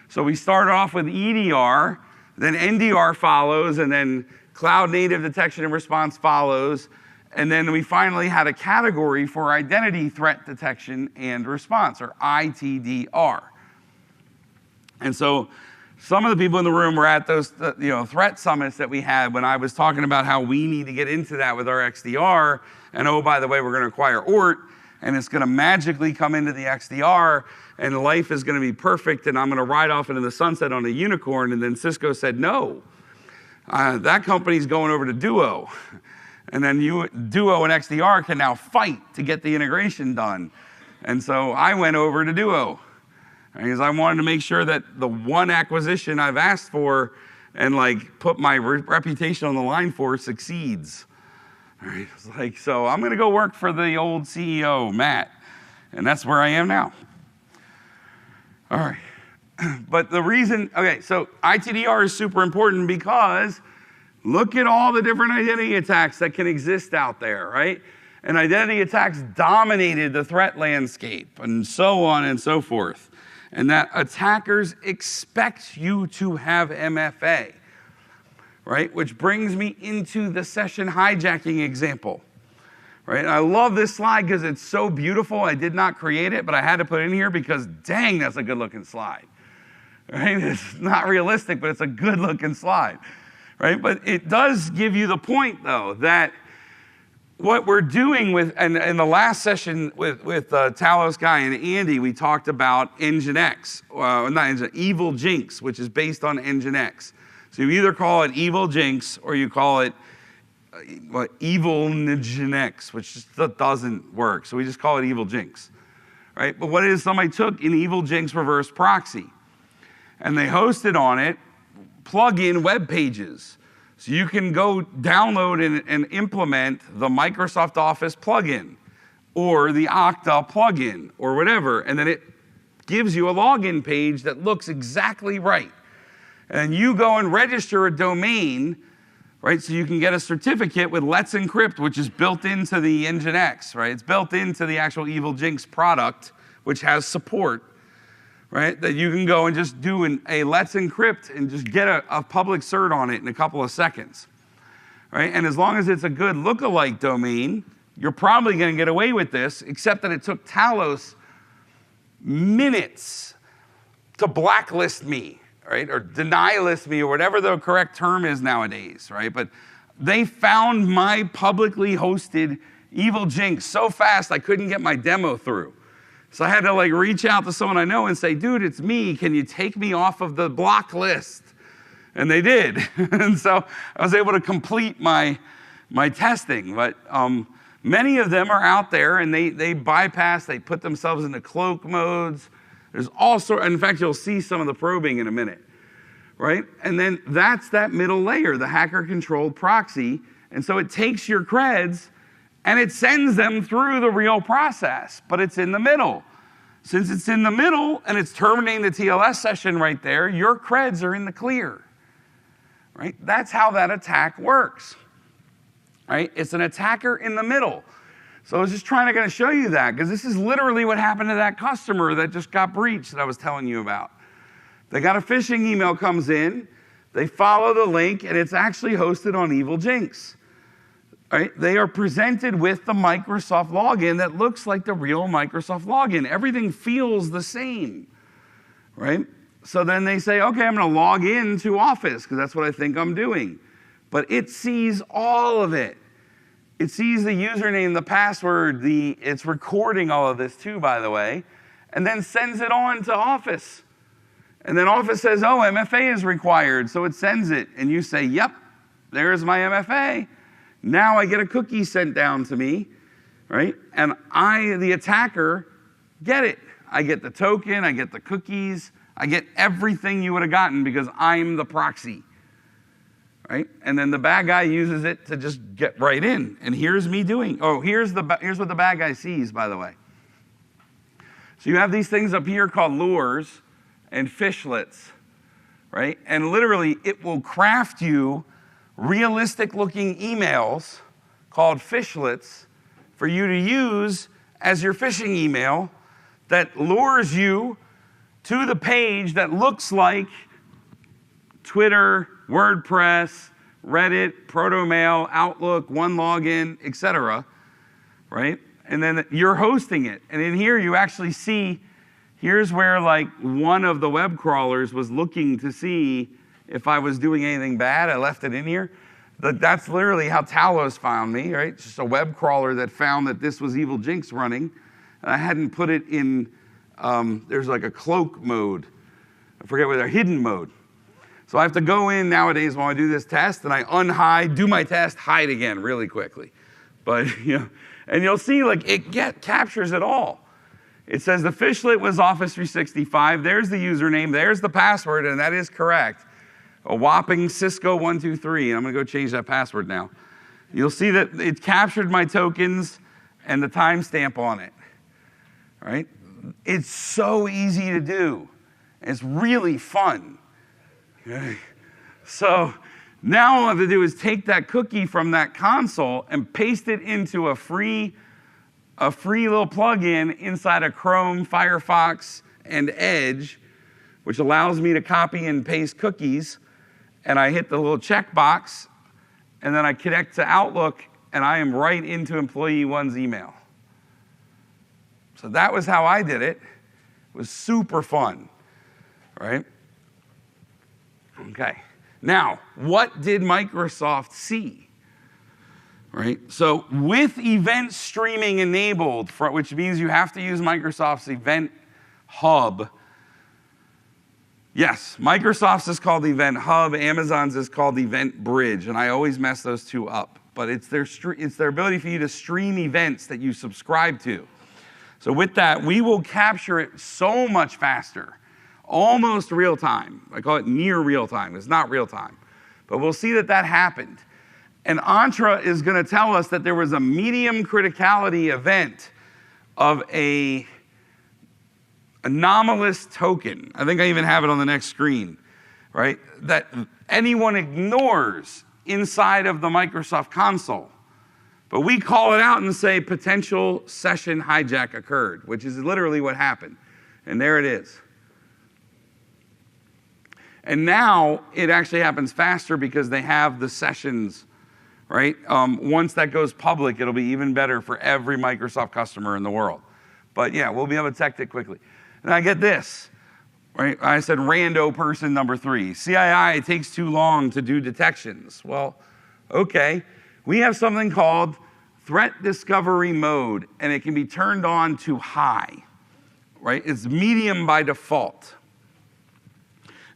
[SPEAKER 1] So we started off with EDR, then NDR follows, and then cloud native detection and response follows. And then we finally had a category for identity threat detection and response, or ITDR. And so some of the people in the room were at those threat summits that we had when I was talking about how we need to get into that with our XDR. And oh, by the way, we're going to acquire ORT, and it's going to magically come into the XDR, and life is going to be perfect, and I'm going to ride off into the sunset on a unicorn. And then Cisco said, no, that company's going over to Duo. And then Duo and XDR can now fight to get the integration done. And so I went over to Duo because I wanted to make sure that the one acquisition I've asked for and put my reputation on the line for succeeds. All right, it's so I'm going to go work for the old CEO, Matt. And that's where I am now. All right. But the reason, so ITDR is super important because look at all the different identity attacks that can exist out there, right? And identity attacks dominated the threat landscape and so on and so forth. And that attackers expect you to have MFA, right? Which brings me into the session hijacking example, right? I love this slide because it's so beautiful. I did not create it, but I had to put it in here because dang, that's a good looking slide, right? It's not realistic, but it's a good looking slide. Right? But it does give you the point, though, that what we're doing with, and in the last session with Talos Guy and Andy, we talked about Evil Jinx, which is based on Nginx. So you either call it Evil Jinx or you call it Evil Nginx, which just doesn't work. So we just call it Evil Jinx, right? But what it is, somebody took an Evil Jinx reverse proxy and they hosted on it plug-in web pages. So you can go download and implement the Microsoft Office plugin or the Okta plugin or whatever, and then it gives you a login page that looks exactly right. And you go and register a domain, right? So you can get a certificate with Let's Encrypt, which is built into the Nginx, right? It's built into the actual Evil Jinx product, which has support, right? That you can go and just do a Let's Encrypt and just get a public cert on it in a couple of seconds, right? And as long as it's a good lookalike domain, you're probably going to get away with this, except that it took Talos minutes to blacklist me, right? Or deny list me, or whatever the correct term is nowadays, right? But they found my publicly hosted Evil Jinx so fast I couldn't get my demo through. So I had to reach out to someone I know and say, dude, it's me. Can you take me off of the block list? And they did. And so I was able to complete my testing. But many of them are out there and they bypass, they put themselves into cloak modes. There's all sorts, in fact, you'll see some of the probing in a minute, right? And then that's that middle layer, the hacker-controlled proxy. And so it takes your creds and it sends them through the real process, but it's in the middle. Since it's in the middle and it's terminating the TLS session right there, your creds are in the clear, right? That's how that attack works, right? It's an attacker in the middle. So I was just trying to show you that because this is literally what happened to that customer that just got breached that I was telling you about. They got a phishing email comes in, they follow the link, and it's actually hosted on Evil Jinx. right? They are presented with the Microsoft login that looks like the real Microsoft login. Everything feels the same, right? So then they say, okay, I'm going to log in to Office because that's what I think I'm doing. But it sees all of it. It sees the username, the password, it's recording all of this too, by the way, and then sends it on to Office. And then Office says, oh, MFA is required, so it sends it. And you say, yep, there's my MFA. Now I get a cookie sent down to me, right? And I, the attacker, get it. I get the token, I get the cookies, I get everything you would have gotten because I'm the proxy. Right? And then the bad guy uses it to just get right in. And here's me doing, here's what the bad guy sees, by the way. So you have these things up here called lures and fishlets, right? And literally it will craft you realistic looking emails called fishlets for you to use as your phishing email that lures you to the page that looks like Twitter, WordPress, Reddit, ProtoMail, Outlook, OneLogin, etc., right? And then you're hosting it. And in here you actually see, here's where like one of the web crawlers was looking to see if I was doing anything bad. I left it in here. That's literally how Talos found me, right? It's just a web crawler that found that this was Evil Jinx running. And I hadn't put it in, there's like a cloak mode. I forget what they're, hidden mode. So I have to go in nowadays when I do this test, and I unhide, do my test, hide again really quickly. But, and you'll see like it captures it all. It says the fishlet was Office 365. There's the username. There's the password, and that is correct. A whopping Cisco 123. And I'm going to go change that password now. You'll see that it captured my tokens and the timestamp on it. All right? It's so easy to do. It's really fun. Okay. So now all I have to do is take that cookie from that console and paste it into a free little plugin inside of Chrome, Firefox, and Edge, which allows me to copy and paste cookies. And I hit the little checkbox, and then I connect to Outlook, and I am right into Employee One's email. So that was how I did it. It was super fun, right? Okay. Now, what did Microsoft see? Right? So with event streaming enabled, which means you have to use Microsoft's Event Hub. Yes, Microsoft's is called Event Hub, Amazon's is called Event Bridge, and I always mess those two up. But it's their ability for you to stream events that you subscribe to. So with that, we will capture it so much faster. Almost real time. I call it near real time. It's not real time. But we'll see that happened. And Entra is going to tell us that there was a medium criticality event of a anomalous token. I think I even have it on the next screen, right? That anyone ignores inside of the Microsoft console. But we call it out and say potential session hijack occurred, which is literally what happened. And there it is. And now it actually happens faster because they have the sessions, right? Once that goes public, it'll be even better for every Microsoft customer in the world. But yeah, we'll be able to detect it quickly. And I get this, right? I said rando person number 3. CII, it takes too long to do detections. Well, okay. We have something called threat discovery mode, and it can be turned on to high, right? It's medium by default.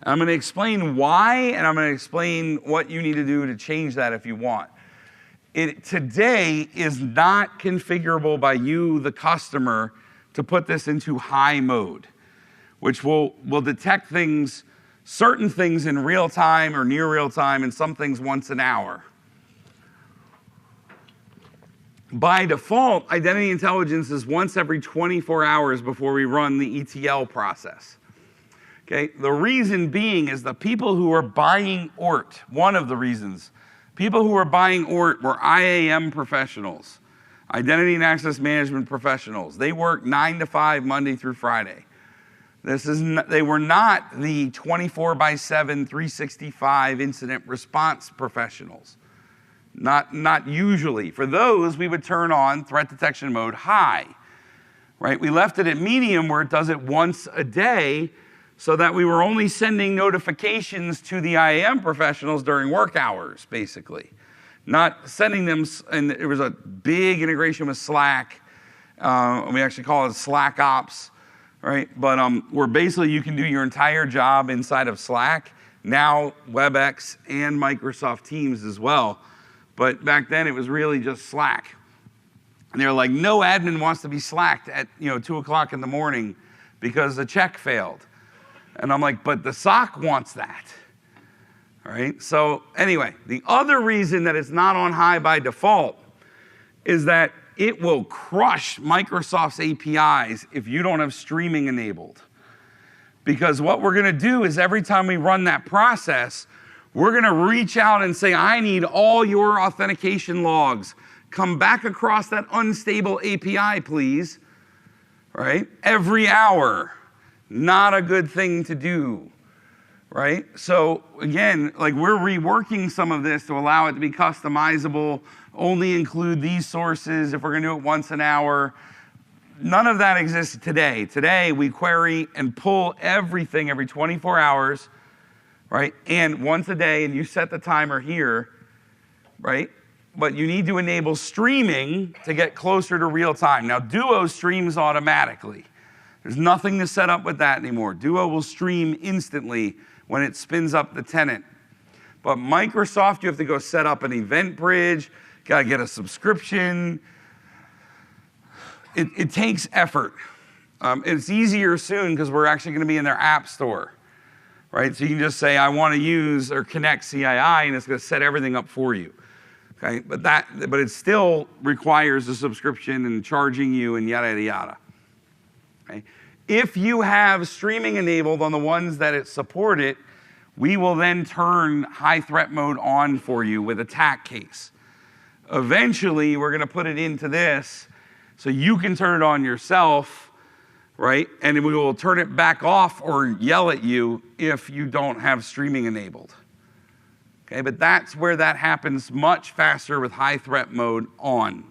[SPEAKER 1] And I'm going to explain why, and I'm going to explain what you need to do to change that if you want. It today is not configurable by you, the customer, to put this into high mode, which will detect things, certain things in real time or near real time, and some things once an hour. By default, identity intelligence is once every 24 hours before we run the ETL process. Okay, the reason being is the people who are buying ORT, one of the reasons, people who are buying ORT were IAM professionals, identity and access management professionals. They work 9 to 5 Monday through Friday. They were not the 24/7, 365 incident response professionals. Not usually. For those, we would turn on threat detection mode high, right? We left it at medium where it does it once a day so that we were only sending notifications to the IAM professionals during work hours, basically. Not sending them, and there was a big integration with Slack. We actually call it Slack Ops, right? But where basically you can do your entire job inside of Slack, now WebEx and Microsoft Teams as well. But back then it was really just Slack. And they're like, no admin wants to be slacked at 2 o'clock in the morning because the check failed. And I'm like, but the SOC wants that. All right, so anyway, the other reason that it's not on high by default is that it will crush Microsoft's APIs if you don't have streaming enabled. Because what we're gonna do is every time we run that process, we're gonna reach out and say, I need all your authentication logs. Come back across that unstable API, please. Right? Every hour. Not a good thing to do. Right? So again, like we're reworking some of this to allow it to be customizable, only include these sources if we're gonna do it once an hour. None of that exists today. Today, we query and pull everything every 24 hours, right? And once a day, and you set the timer here, right? But you need to enable streaming to get closer to real time. Now, Duo streams automatically. There's nothing to set up with that anymore. Duo will stream instantly when it spins up the tenant. But Microsoft, you have to go set up an event bridge, gotta get a subscription. It takes effort. It's easier soon because we're actually gonna be in their app store, right? So you can just say, I wanna use or connect CII, and it's gonna set everything up for you, okay? But it still requires a subscription and charging you and yada, yada, yada, okay? If you have streaming enabled on the ones that it support it, we will then turn high threat mode on for you with attack case. Eventually, we're gonna put it into this so you can turn it on yourself, right? And we will turn it back off or yell at you if you don't have streaming enabled. Okay, but that's where that happens much faster with high threat mode on.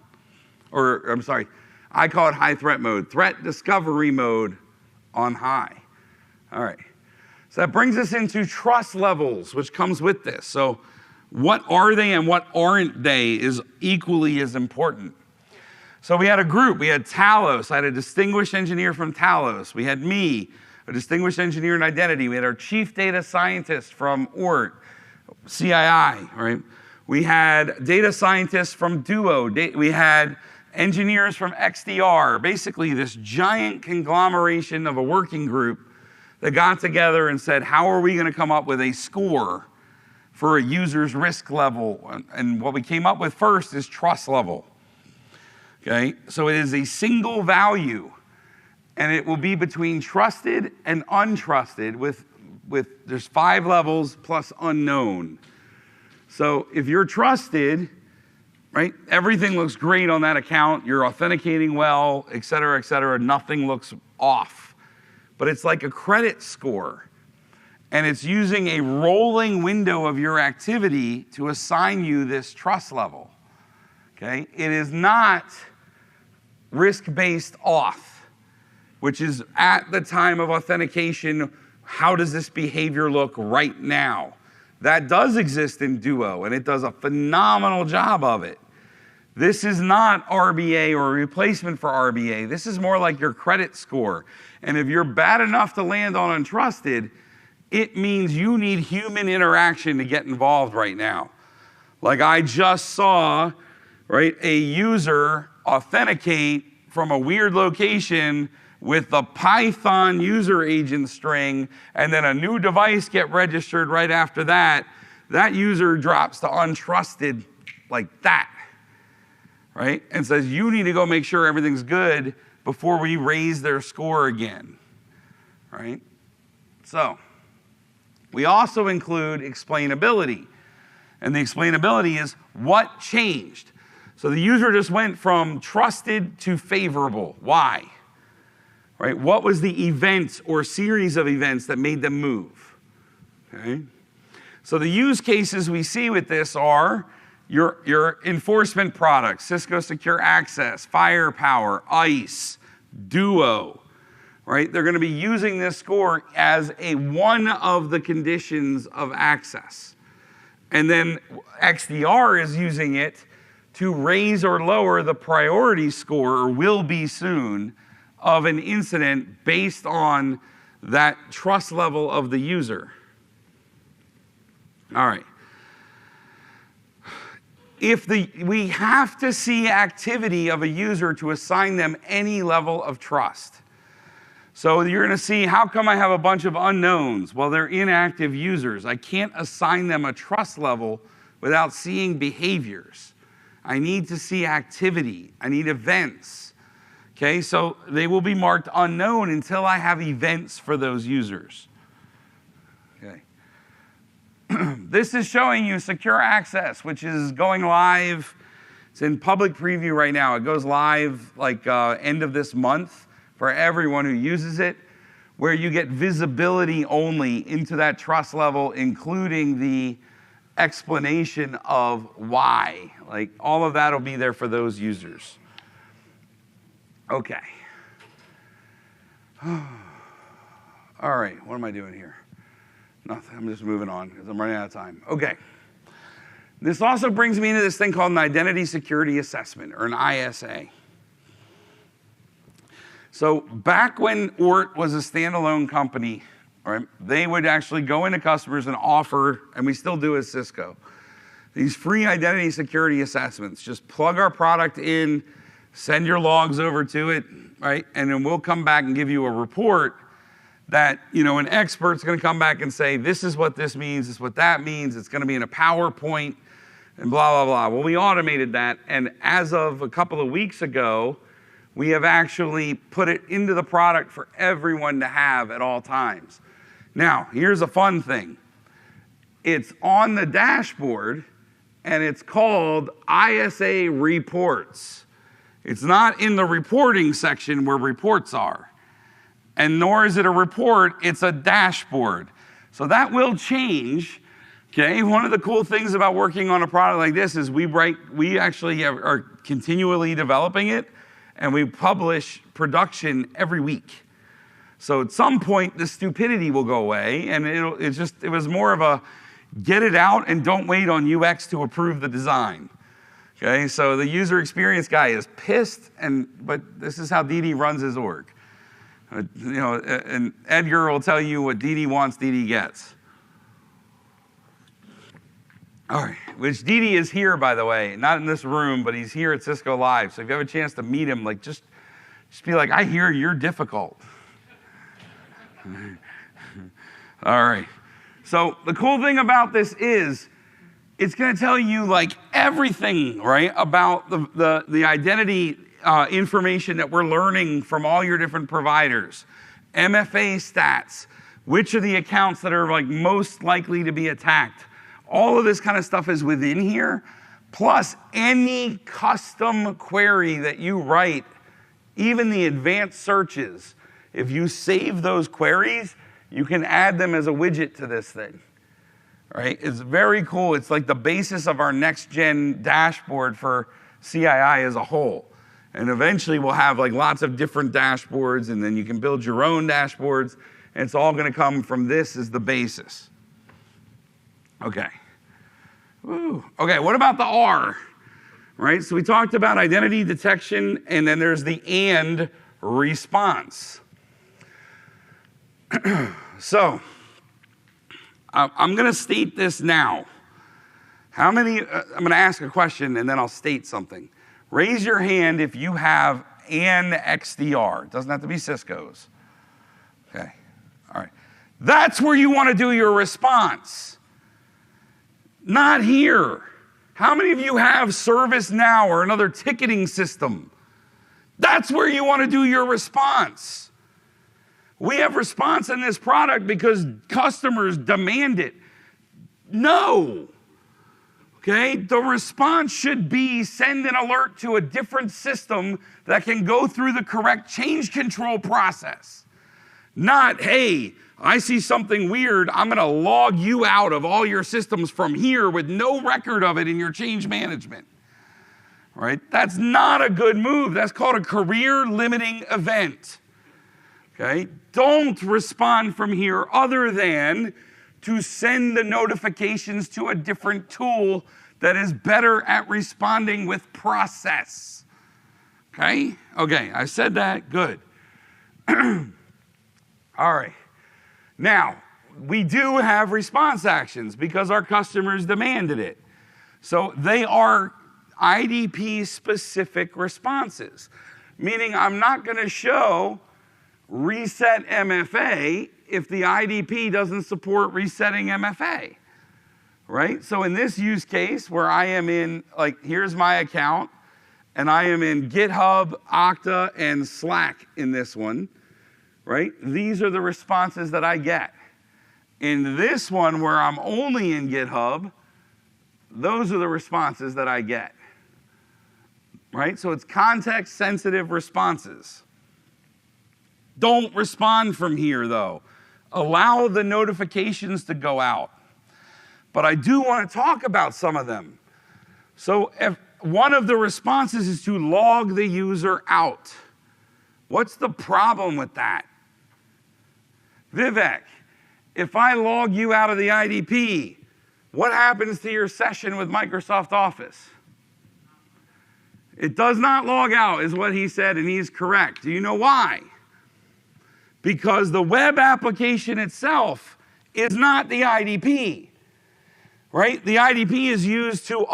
[SPEAKER 1] Or, I'm sorry, I call it high threat mode. Threat discovery mode on high. All right, so that brings us into trust levels, which comes with this. So what are they and what aren't they is equally as important. So we had a group, we had Talos, I had a distinguished engineer from Talos. We had me, a distinguished engineer in identity. We had our chief data scientist from ORT, CII, right? We had data scientists from Duo. We had engineers from XDR, basically this giant conglomeration of a working group that got together and said, how are we gonna come up with a score for a user's risk level? And what we came up with first is trust level. Okay, so it is a single value, and it will be between trusted and untrusted with there's 5 levels plus unknown. So if you're trusted, right, everything looks great on that account, you're authenticating well, et cetera, nothing looks off. But it's like a credit score, and it's using a rolling window of your activity to assign you this trust level. Okay, it is not risk-based auth, which is at the time of authentication, how does this behavior look right now? That does exist in Duo, and it does a phenomenal job of it. This is not RBA or a replacement for RBA. This is more like your credit score. And if you're bad enough to land on untrusted, it means you need human interaction to get involved right now. Like I just saw, right, a user authenticate from a weird location with the Python user agent string, and then a new device get registered right after that. That user drops to untrusted like that, right? And says, you need to go make sure everything's good before we raise their score again, right? So, we also include explainability. And the explainability is what changed. So the user just went from trusted to favorable. Why? Right? What was the event or series of events that made them move? Okay? So the use cases we see with this are your enforcement products, Cisco Secure Access, Firepower, ICE, Duo, right? They're going to be using this score as one of the conditions of access. And then XDR is using it to raise or lower the priority score, or will be soon, of an incident based on that trust level of the user. All right. We have to see activity of a user to assign them any level of trust. So you're going to see, how come I have a bunch of unknowns? Well, they're inactive users. I can't assign them a trust level without seeing behaviors. I need to see activity. I need events. Okay, so they will be marked unknown until I have events for those users. Okay. This is showing you secure access, which is going live. It's in public preview right now. It goes live like end of this month for everyone who uses it, where you get visibility only into that trust level, including the explanation of why. Like, all of that will be there for those users. Okay. All right, what am I doing here? Nothing, I'm just moving on because I'm running out of time. Okay. This also brings me into this thing called an Identity Security Assessment, or an ISA. So back when ORT was a standalone company, right, they would actually go into customers and offer, and we still do as Cisco, these free identity security assessments. Just plug our product in, send your logs over to it, right, and then we'll come back and give you a report that, you know, an expert's going to come back and say, this is what this means, this is what that means, it's going to be in a PowerPoint, and blah, blah, blah. Well, we automated that, and as of a couple of weeks ago, we have actually put it into the product for everyone to have at all times. Now, here's a fun thing. It's on the dashboard, and it's called ISA Reports. It's not in the reporting section where reports are. And nor is it a report, it's a dashboard. So that will change. Okay, one of the cool things about working on a product like this is we actually are continually developing it, and we publish production every week. So at some point, the stupidity will go away, and it was more of a get it out and don't wait on UX to approve the design. Okay, so the user experience guy is pissed, but this is how DD runs his org. You know, and Edgar will tell you what DD wants, DD gets. All right, which DD is here, by the way, not in this room, but he's here at Cisco Live. So if you have a chance to meet him, like just be like, I hear you're difficult. All right. So the cool thing about this is it's going to tell you like everything, right, about the identity information that we're learning from all your different providers, MFA stats, which are the accounts that are like most likely to be attacked. All of this kind of stuff is within here, plus any custom query that you write, even the advanced searches. If you save those queries, you can add them as a widget to this thing. Right? It's very cool. It's like the basis of our next-gen dashboard for CII as a whole. And eventually we'll have like lots of different dashboards, and then you can build your own dashboards, and it's all going to come from this as the basis. Okay. Ooh. Okay, what about the R? Right, so we talked about identity detection, and then there's the and response. So, I'm going to state this now. How many, I'm going to ask a question, and then I'll state something. Raise your hand if you have an XDR. It doesn't have to be Cisco's. Okay, all right. That's where you want to do your response. Not here. How many of you have ServiceNow or another ticketing system? That's where you want to do your response. We have response in this product because customers demand it. No. Okay, the response should be send an alert to a different system that can go through the correct change control process. Not, hey, I see something weird, I'm going to log you out of all your systems from here with no record of it in your change management. Right? That's not a good move. That's called a career limiting event. Okay? Don't respond from here other than to send the notifications to a different tool that is better at responding with process. Okay? Okay, I said that. Good. All right. Now, we do have response actions because our customers demanded it. So they are IDP-specific responses, meaning I'm not going to show reset MFA if the IDP doesn't support resetting MFA, right? So in this use case where I am in, like, here's my account, and I am in GitHub, Okta, and Slack in this one, right? These are the responses that I get. In this one where I'm only in GitHub, those are the responses that I get, right? So it's context-sensitive responses. Don't respond from here, though. Allow the notifications to go out. But I do want to talk about some of them. So if one of the responses is to log the user out. What's the problem with that? Vivek, if I log you out of the IDP, what happens to your session with Microsoft Office? It does not log out, is what he said, and he's correct. Do you know why? Because the web application itself is not the IDP, right? The IDP is used to,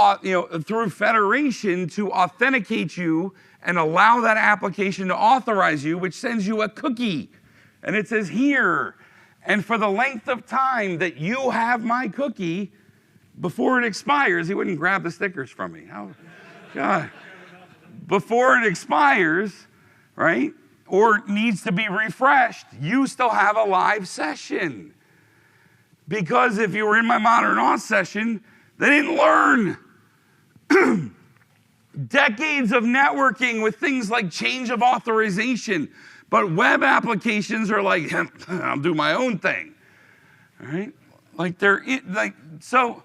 [SPEAKER 1] through federation to authenticate you and allow that application to authorize you, which sends you a cookie. And it says here, and for the length of time that you have my cookie, before it expires, he wouldn't grab the stickers from me. Oh, God. Before it expires, right, or needs to be refreshed, you still have a live session. Because if you were in my modern auth session, they didn't learn. Decades of networking with things like change of authorization. But web applications are like, I'll do my own thing, all right? Like so,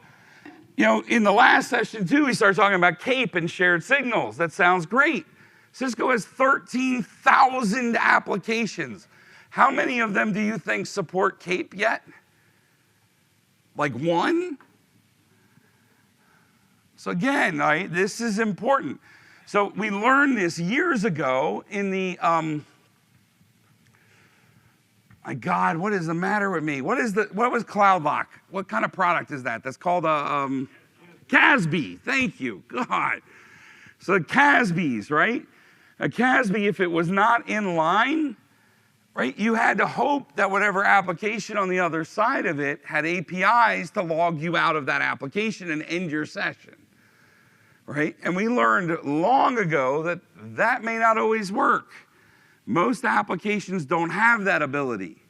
[SPEAKER 1] in the last session too, we started talking about CAPE and shared signals. That sounds great. Cisco has 13,000 applications. How many of them do you think support CAPE yet? Like one? So again, right, this is important. So we learned this years ago in the, my God, what is the matter with me? What was CloudLock? What kind of product is that? That's called a CASB. Thank you, God. So CASBs, right? A CASB, if it was not in line, right, you had to hope that whatever application on the other side of it had APIs to log you out of that application and end your session, right? And we learned long ago that that may not always work. Most applications don't have that ability,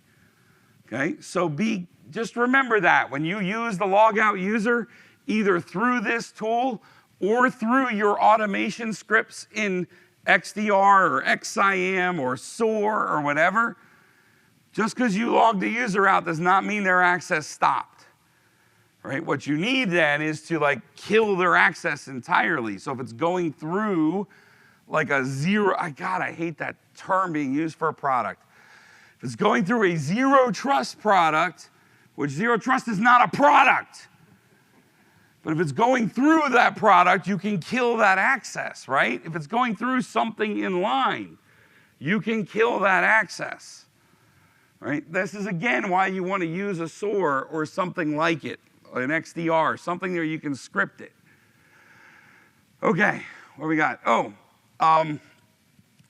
[SPEAKER 1] okay? So just remember that when you use the logout user, either through this tool or through your automation scripts in XDR or XIM or SOAR or whatever, just because you logged the user out does not mean their access stopped, right? What you need then is to kill their access entirely. So if it's going through like a zero, I hate that term being used for a product. If it's going through a zero trust product, which zero trust is not a product, but if it's going through that product, you can kill that access, right? If it's going through something in line, you can kill that access, right? This is, again, why you want to use a SOAR or something like it, an XDR, something where you can script it. Okay, what do we got?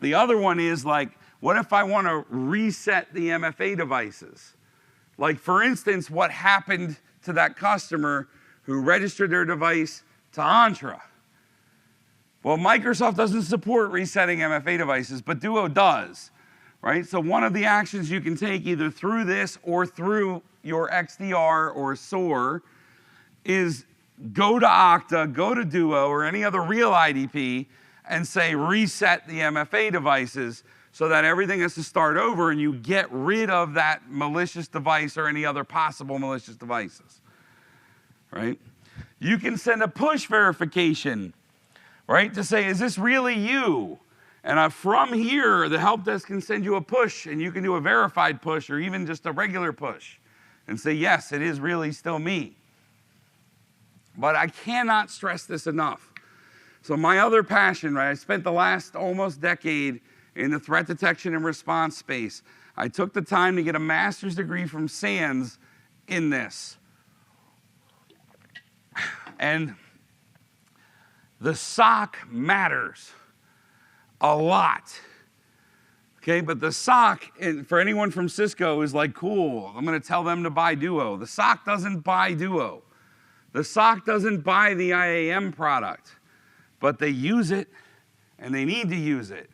[SPEAKER 1] The other one is what if I want to reset the MFA devices? Like, for instance, what happened to that customer who registered their device to Entra? Well, Microsoft doesn't support resetting MFA devices, but Duo does, right? So one of the actions you can take either through this or through your XDR or SOAR is go to Okta, go to Duo or any other real IDP and say reset the MFA devices so that everything has to start over and you get rid of that malicious device or any other possible malicious devices, right? You can send a push verification, right, to say, is this really you? And from here, the help desk can send you a push, and you can do a verified push or even just a regular push and say, yes, it is really still me. But I cannot stress this enough. So my other passion, right, I spent the last almost decade in the threat detection and response space. I took the time to get a master's degree from SANS in this. And the SOC matters a lot. Okay, but the SOC, and for anyone from Cisco, is like, cool, I'm going to tell them to buy Duo. The SOC doesn't buy Duo. The SOC doesn't buy the IAM product, but they use it, and they need to use it,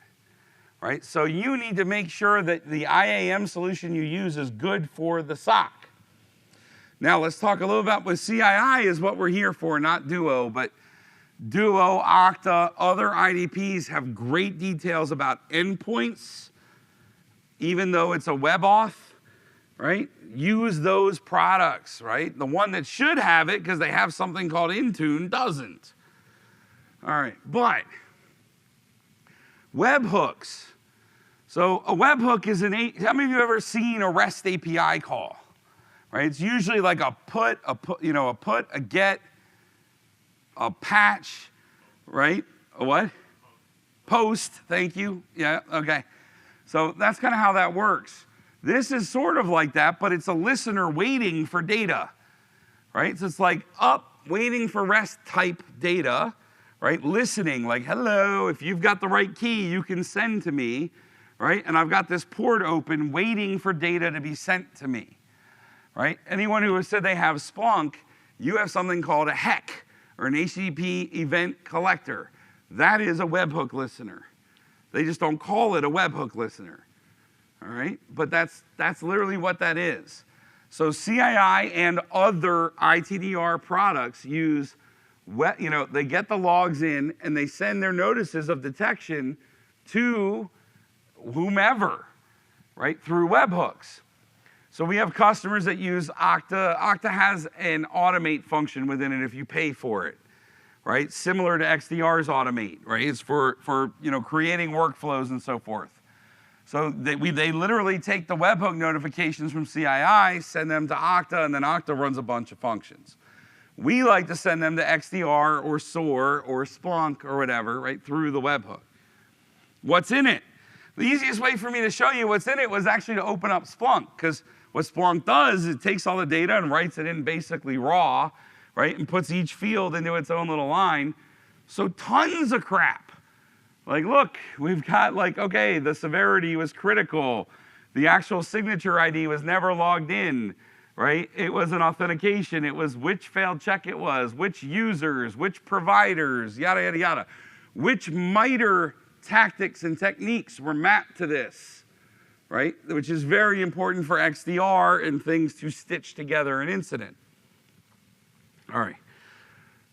[SPEAKER 1] right? So you need to make sure that the IAM solution you use is good for the SOC. Now let's talk a little about what CII is what we're here for, not Duo, but Duo, Okta, other IDPs have great details about endpoints, even though it's a web auth, right? Use those products, right? The one that should have it, because they have something called Intune, doesn't. All right, but webhooks. So a webhook is how many of you have ever seen a REST API call? Right? It's usually like a put, a get, a patch, right? A what? Post, thank you. Yeah, okay. So that's kind of how that works. This is sort of like that, but it's a listener waiting for data, right? So it's like up, waiting for REST type data, right? Listening, like, hello, if you've got the right key, you can send to me, right? And I've got this port open, waiting for data to be sent to me, right? Anyone who has said they have Splunk, you have something called a HEC, or an HTTP event collector. That is a webhook listener. They just don't call it a webhook listener, all right? But that's literally what that is. So CII and other ITDR products use, they get the logs in and they send their notices of detection to whomever, right, through webhooks. So we have customers that use Okta. Okta has an automate function within it if you pay for it, right? Similar to XDR's automate, right? It's for creating workflows and so forth. So they literally take the webhook notifications from CII, send them to Okta, and then Okta runs a bunch of functions. We like to send them to XDR or SOAR or Splunk or whatever, right, through the webhook. What's in it? The easiest way for me to show you what's in it was actually to open up Splunk, because what Splunk does is it takes all the data and writes it in basically raw, right, and puts each field into its own little line. So tons of crap. Like, look, we've got okay, the severity was critical. The actual signature ID was never logged in, right? It was an authentication. It was which failed check it was, which users, which providers, yada, yada, yada. Which MITRE tactics and techniques were mapped to this, right? Which is very important for XDR and things to stitch together an incident. All right.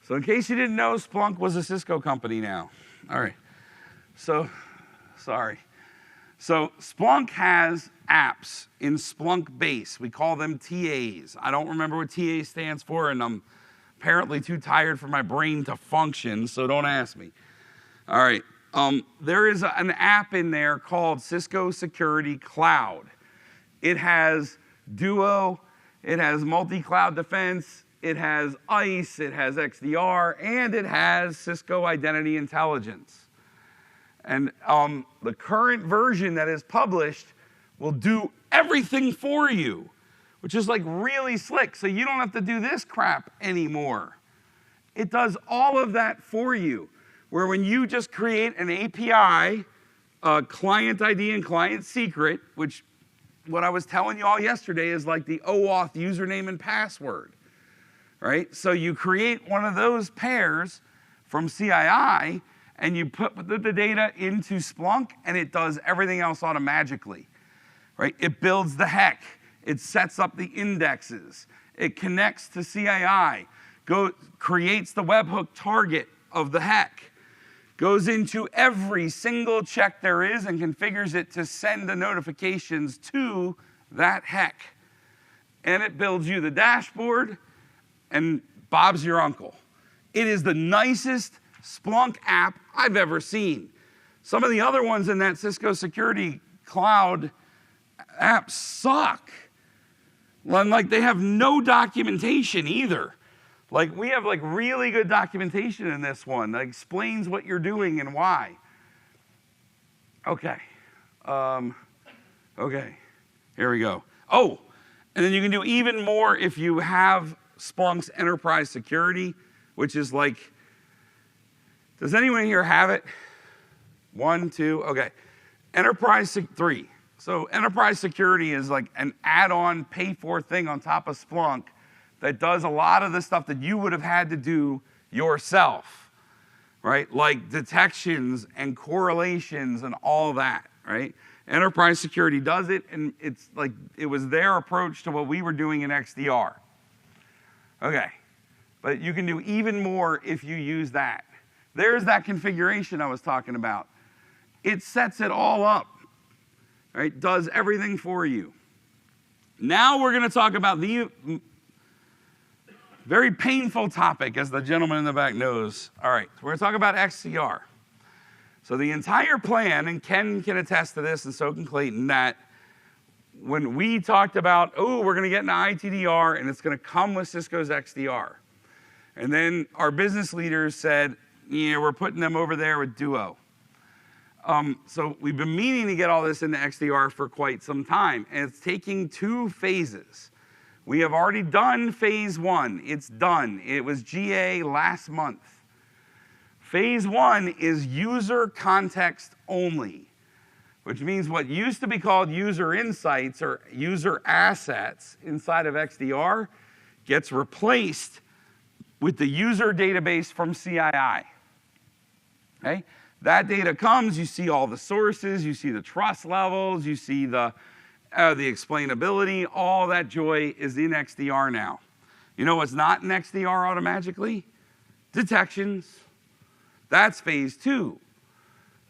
[SPEAKER 1] So in case you didn't know, Splunk was a Cisco company now. All right. So, sorry. So Splunk has apps in Splunk base. We call them TAs. I don't remember what TA stands for, and I'm apparently too tired for my brain to function, so don't ask me. All right. There is an app in there called Cisco Security Cloud. It has Duo, it has multi-cloud defense, it has ICE, it has XDR, and it has Cisco Identity Intelligence. And the current version that is published will do everything for you, which is really slick. So you don't have to do this crap anymore. It does all of that for you. Where when you just create an API, client ID and client secret, which what I was telling you all yesterday is like the OAuth username and password, right? So you create one of those pairs from CII, and you put the data into Splunk, and it does everything else automatically, right? It builds the HEC. It sets up the indexes. It connects to CII, creates the webhook target of the HEC, goes into every single check there is and configures it to send the notifications to that heck. And it builds you the dashboard, and Bob's your uncle. It is the nicest Splunk app I've ever seen. Some of the other ones in that Cisco Security Cloud app suck. Like, they have no documentation either. Like, we have like really good documentation in this one that explains what you're doing and why. Okay. Okay. Here we go. Oh, and then you can do even more if you have Splunk's enterprise security, which is like, does anyone here have it? 1, 2, okay. Enterprise 3. So enterprise security is like an add-on, pay-for thing on top of Splunk that does a lot of the stuff that you would have had to do yourself, right? Like detections and correlations and all that, right? Enterprise security does it, and it's like it was their approach to what we were doing in XDR. Okay, but you can do even more if you use that. There's that configuration I was talking about. It sets it all up, right? Does everything for you. Now we're going to talk about the very painful topic, as the gentleman in the back knows. All right, we're going to talk about XDR. So the entire plan, and Ken can attest to this, and so can Clayton, that when we talked about, oh, we're going to get into ITDR, and it's going to come with Cisco's XDR. And then our business leaders said, yeah, we're putting them over there with Duo. So we've been meaning to get all this into XDR for quite some time, and it's taking 2 phases. We have already done phase 1. It's done. It was GA last month. Phase 1 is user context only, which means what used to be called user insights or user assets inside of XDR gets replaced with the user database from CII. Okay? That data comes, you see all the sources, you see the trust levels, you see the explainability, all that joy is in XDR now. You know what's not in XDR automatically? Detections. That's phase 2.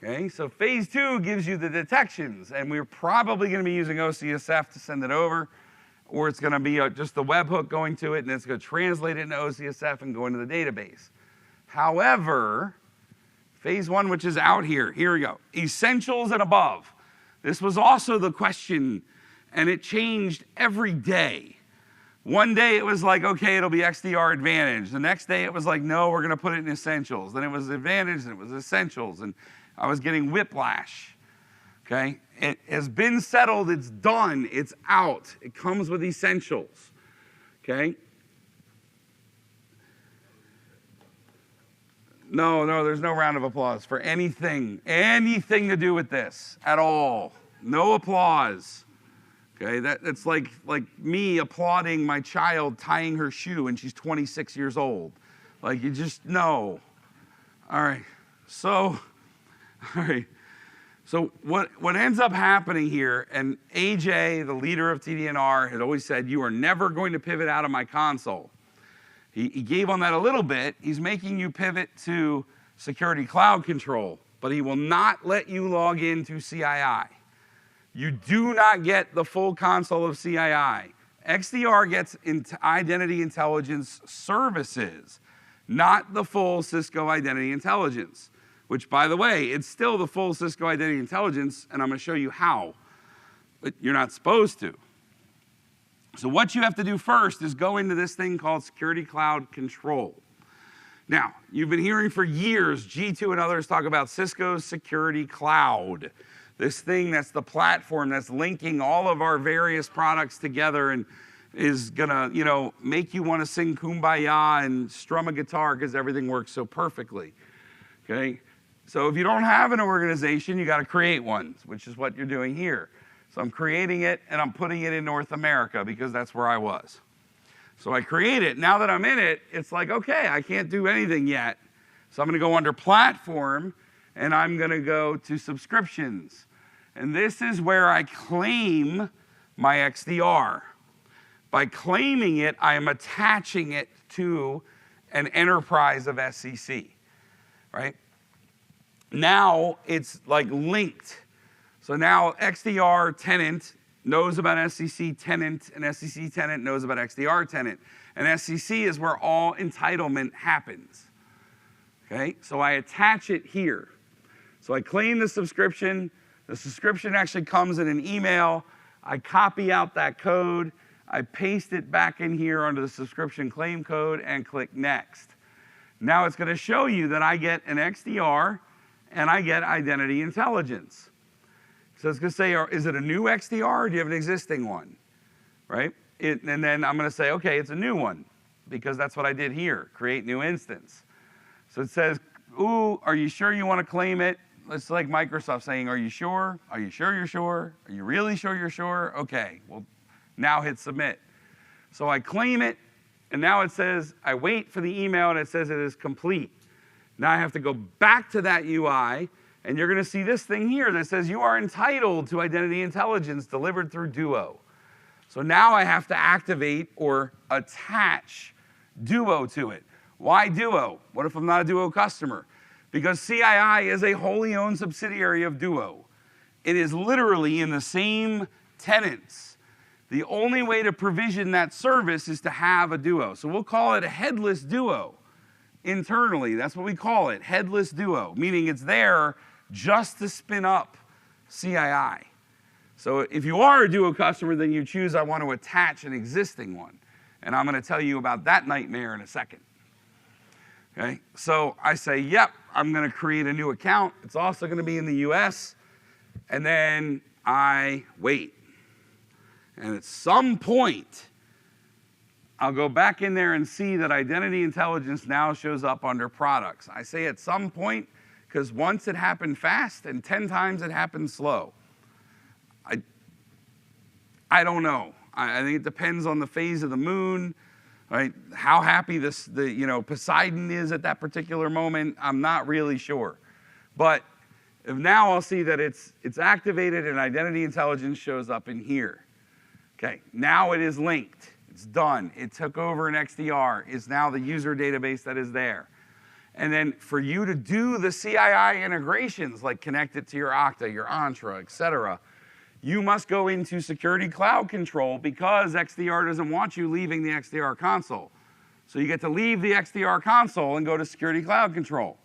[SPEAKER 1] Okay, so phase 2 gives you the detections, and we're probably going to be using OCSF to send it over, or it's going to be just the webhook going to it, and it's going to translate it into OCSF and go into the database. However, phase 1, which is out here we go. Essentials and above. This was also the question, and it changed every day. One day it was like, okay, it'll be XDR Advantage. The next day it was like, no, we're going to put it in Essentials. Then it was Advantage, and it was Essentials, and I was getting whiplash. Okay? It has been settled. It's done. It's out. It comes with Essentials. Okay? No, there's no round of applause for anything to do with this at all. No applause. Okay, that's like me applauding my child tying her shoe and she's 26 years old. Like, you just know. All right. So what ends up happening here, and AJ, the leader of TDNR, had always said, you are never going to pivot out of my console. He gave on that a little bit. He's making you pivot to security cloud control, but he will not let you log into CII. You do not get the full console of CII. XDR gets Identity Intelligence services, not the full Cisco Identity Intelligence, which, by the way, it's still the full Cisco Identity Intelligence, and I'm going to show you how. But you're not supposed to. So what you have to do first is go into this thing called Security Cloud Control. Now, you've been hearing for years G2 and others talk about Cisco's Security Cloud. This thing that's the platform that's linking all of our various products together and is gonna, make you want to sing Kumbaya and strum a guitar because everything works so perfectly. Okay? So if you don't have an organization, you got to create one, which is what you're doing here. So I'm creating it, and I'm putting it in North America because that's where I was. So I create it. Now that I'm in it, it's like, okay, I can't do anything yet. So I'm going to go under Platform, and I'm going to go to Subscriptions. And this is where I claim my XDR. By claiming it, I am attaching it to an enterprise of SCC, right? now it's like linked. So now XDR tenant knows about SCC tenant, and SCC tenant knows about XDR tenant. And SCC is where all entitlement happens. Okay, so I attach it here. So I claim the subscription. The subscription actually comes in an email. I copy out that code. I paste it back in here under the subscription claim code and click next. Now it's going to show you that I get an XDR and I get identity intelligence. So it's going to say, is it a new XDR or do you have an existing one? Right? And then I'm going to say, okay, it's a new one because that's what I did here, create new instance. So it says, ooh, are you sure you want to claim it? It's like Microsoft saying, are you sure? Are you sure you're sure? Are you really sure you're sure? Okay, well, now hit submit. So I claim it, and now it says, I wait for the email, and it says it is complete. Now I have to go back to that UI, and you're going to see this thing here that says you are entitled to identity intelligence delivered through Duo. So now I have to activate or attach Duo to it. Why Duo? What if I'm not a Duo customer? Because CII is a wholly owned subsidiary of Duo. It is literally in the same tenants. The only way to provision that service is to have a Duo. So we'll call it a headless Duo internally. That's what we call it, headless Duo, meaning it's there just to spin up CII. So if you are a Duo customer, then you choose, I want to attach an existing one. And I'm going to tell you about that nightmare in a second. Okay, so I say, yep, I'm going to create a new account. It's also going to be in the US. And then I wait. And at some point, I'll go back in there and see that identity intelligence now shows up under products. I say at some point because once it happened fast and 10 times it happened slow. I don't know. I think it depends on the phase of the moon, right? How happy Poseidon is at that particular moment, I'm not really sure. But if now I'll see that it's activated and identity intelligence shows up in here. Okay, now it is linked. It's done. It took over an XDR. It's now the user database that is there. And then for you to do the CII integrations, like connect it to your Okta, your Entra, et cetera, you must go into Security Cloud Control because XDR doesn't want you leaving the XDR console. So you get to leave the XDR console and go to Security Cloud Control.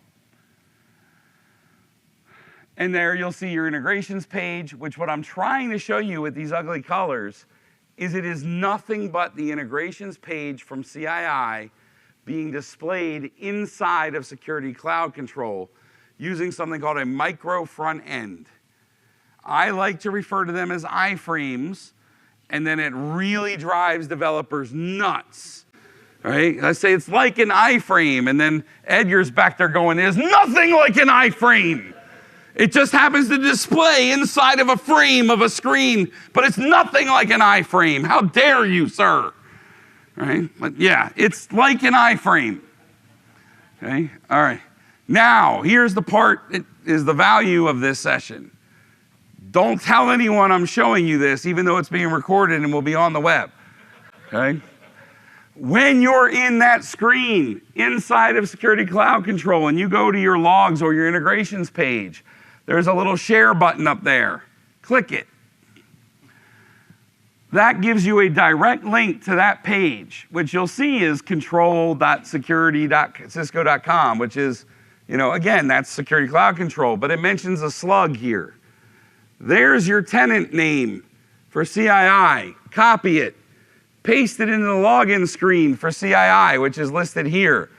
[SPEAKER 1] And there you'll see your integrations page, which what I'm trying to show you with these ugly colors is it is nothing but the integrations page from CII being displayed inside of Security Cloud Control using something called a micro front end. I like to refer to them as iframes, and then it really drives developers nuts. Right? I say it's like an iframe, and then Edgar's back there going, there's nothing like an iframe. It just happens to display inside of a frame of a screen, but it's nothing like an iframe. How dare you, sir? Right? But yeah, it's like an iframe. Okay? All right. Now, here's the part that is the value of this session. Don't tell anyone I'm showing you this, even though it's being recorded and will be on the web. Okay? When you're in that screen inside of Security Cloud Control and you go to your logs or your integrations page, there's a little share button up there. Click it. That gives you a direct link to that page, which you'll see is control.security.cisco.com, which is, again, that's Security Cloud Control, but it mentions a slug here. There's your tenant name for CII. Copy it. Paste it into the login screen for CII, which is listed here.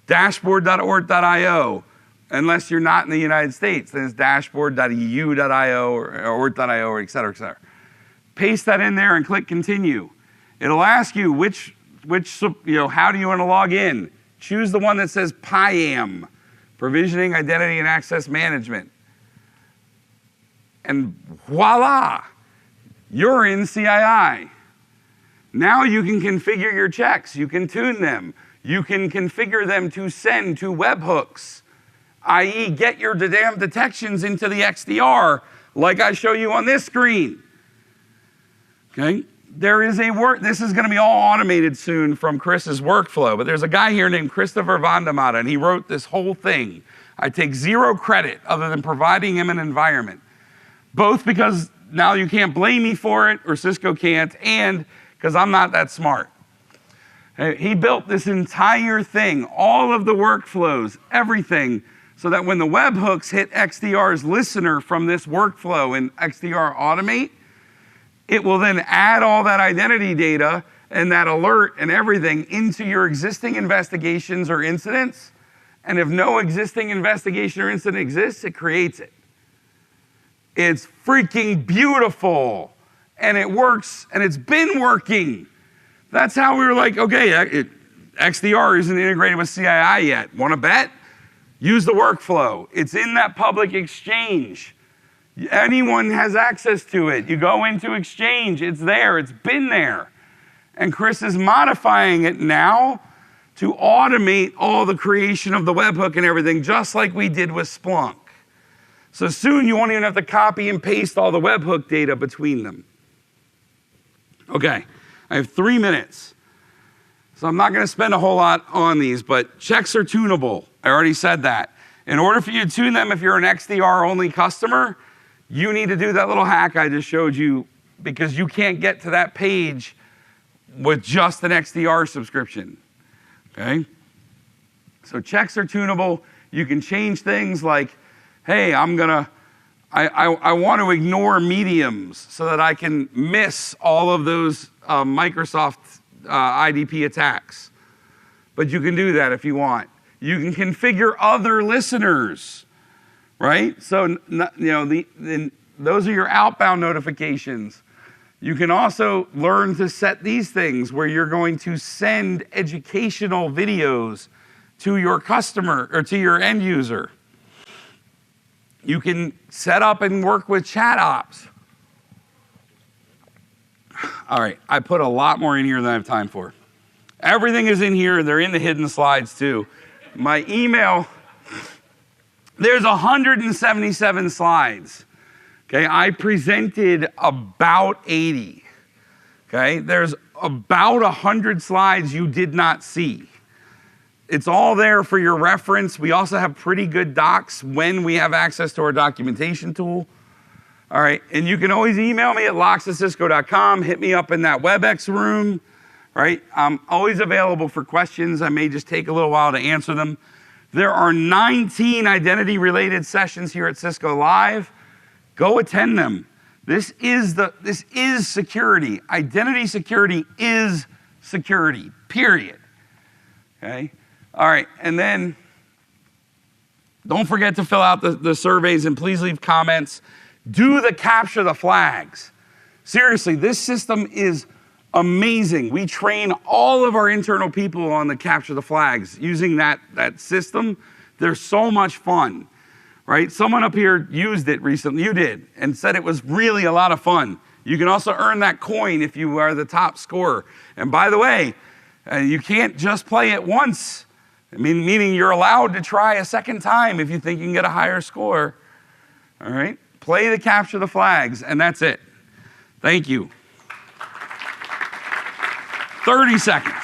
[SPEAKER 1] Dashboard.ort.io. Unless you're not in the United States, then it's dashboard.eu.io or ort.io, or et cetera, et cetera. Paste that in there and click continue. It'll ask you how do you want to log in? Choose the one that says PIAM, Provisioning, Identity, and Access Management. And voila, you're in CII. Now you can configure your checks. You can tune them. You can configure them to send to webhooks, i.e. get your damn detections into the XDR like I show you on this screen. Okay? This is going to be all automated soon from Chris's workflow, but there's a guy here named Christopher Vandemata, and he wrote this whole thing. I take 0 credit other than providing him an environment, both because now you can't blame me for it, or Cisco can't, and because I'm not that smart. He built this entire thing, all of the workflows, everything, so that when the webhooks hit XDR's listener from this workflow in XDR Automate, it will then add all that identity data and that alert and everything into your existing investigations or incidents. And if no existing investigation or incident exists, it creates it. It's freaking beautiful. And it works, and it's been working. That's how we were like, okay, XDR isn't integrated with CII yet. Want to bet? Use the workflow. It's in that public exchange. Anyone has access to it. You go into Exchange, it's there, it's been there. And Chris is modifying it now to automate all the creation of the webhook and everything, just like we did with Splunk. So soon you won't even have to copy and paste all the webhook data between them. Okay, I have 3 minutes. So I'm not going to spend a whole lot on these, but checks are tunable. I already said that. In order for you to tune them, if you're an XDR-only customer, you need to do that little hack I just showed you, because you can't get to that page with just an XDR subscription, okay? So checks are tunable. You can change things like, hey, I want to ignore mediums so that I can miss all of those Microsoft IDP attacks. But you can do that if you want. You can configure other listeners, right? So, those are your outbound notifications. You can also learn to set these things where you're going to send educational videos to your customer or to your end user. You can set up and work with chat ops. All right, I put a lot more in here than I have time for. Everything is in here. They're in the hidden slides too. My email, there's 177 slides. Okay, I presented about 80. Okay, there's about 100 slides you did not see. It's all there for your reference. We also have pretty good docs when we have access to our documentation tool. All right, and you can always email me at locks@cisco.com. Hit me up in that WebEx room, right? I'm always available for questions. I may just take a little while to answer them. There are 19 identity-related sessions here at Cisco Live. Go attend them. This is security. Identity security is security, period. Okay? All right, and then don't forget to fill out the surveys, and please leave comments. Do the capture the flags. Seriously, this system is amazing. We train all of our internal people on the capture the flags using that system. They're so much fun, right? Someone up here used it recently, you did, and said it was really a lot of fun. You can also earn that coin if you are the top scorer. And by the way, you can't just play it once. Meaning you're allowed to try a second time if you think you can get a higher score. All right? Play the capture the flags, and that's it. Thank you. 30 seconds.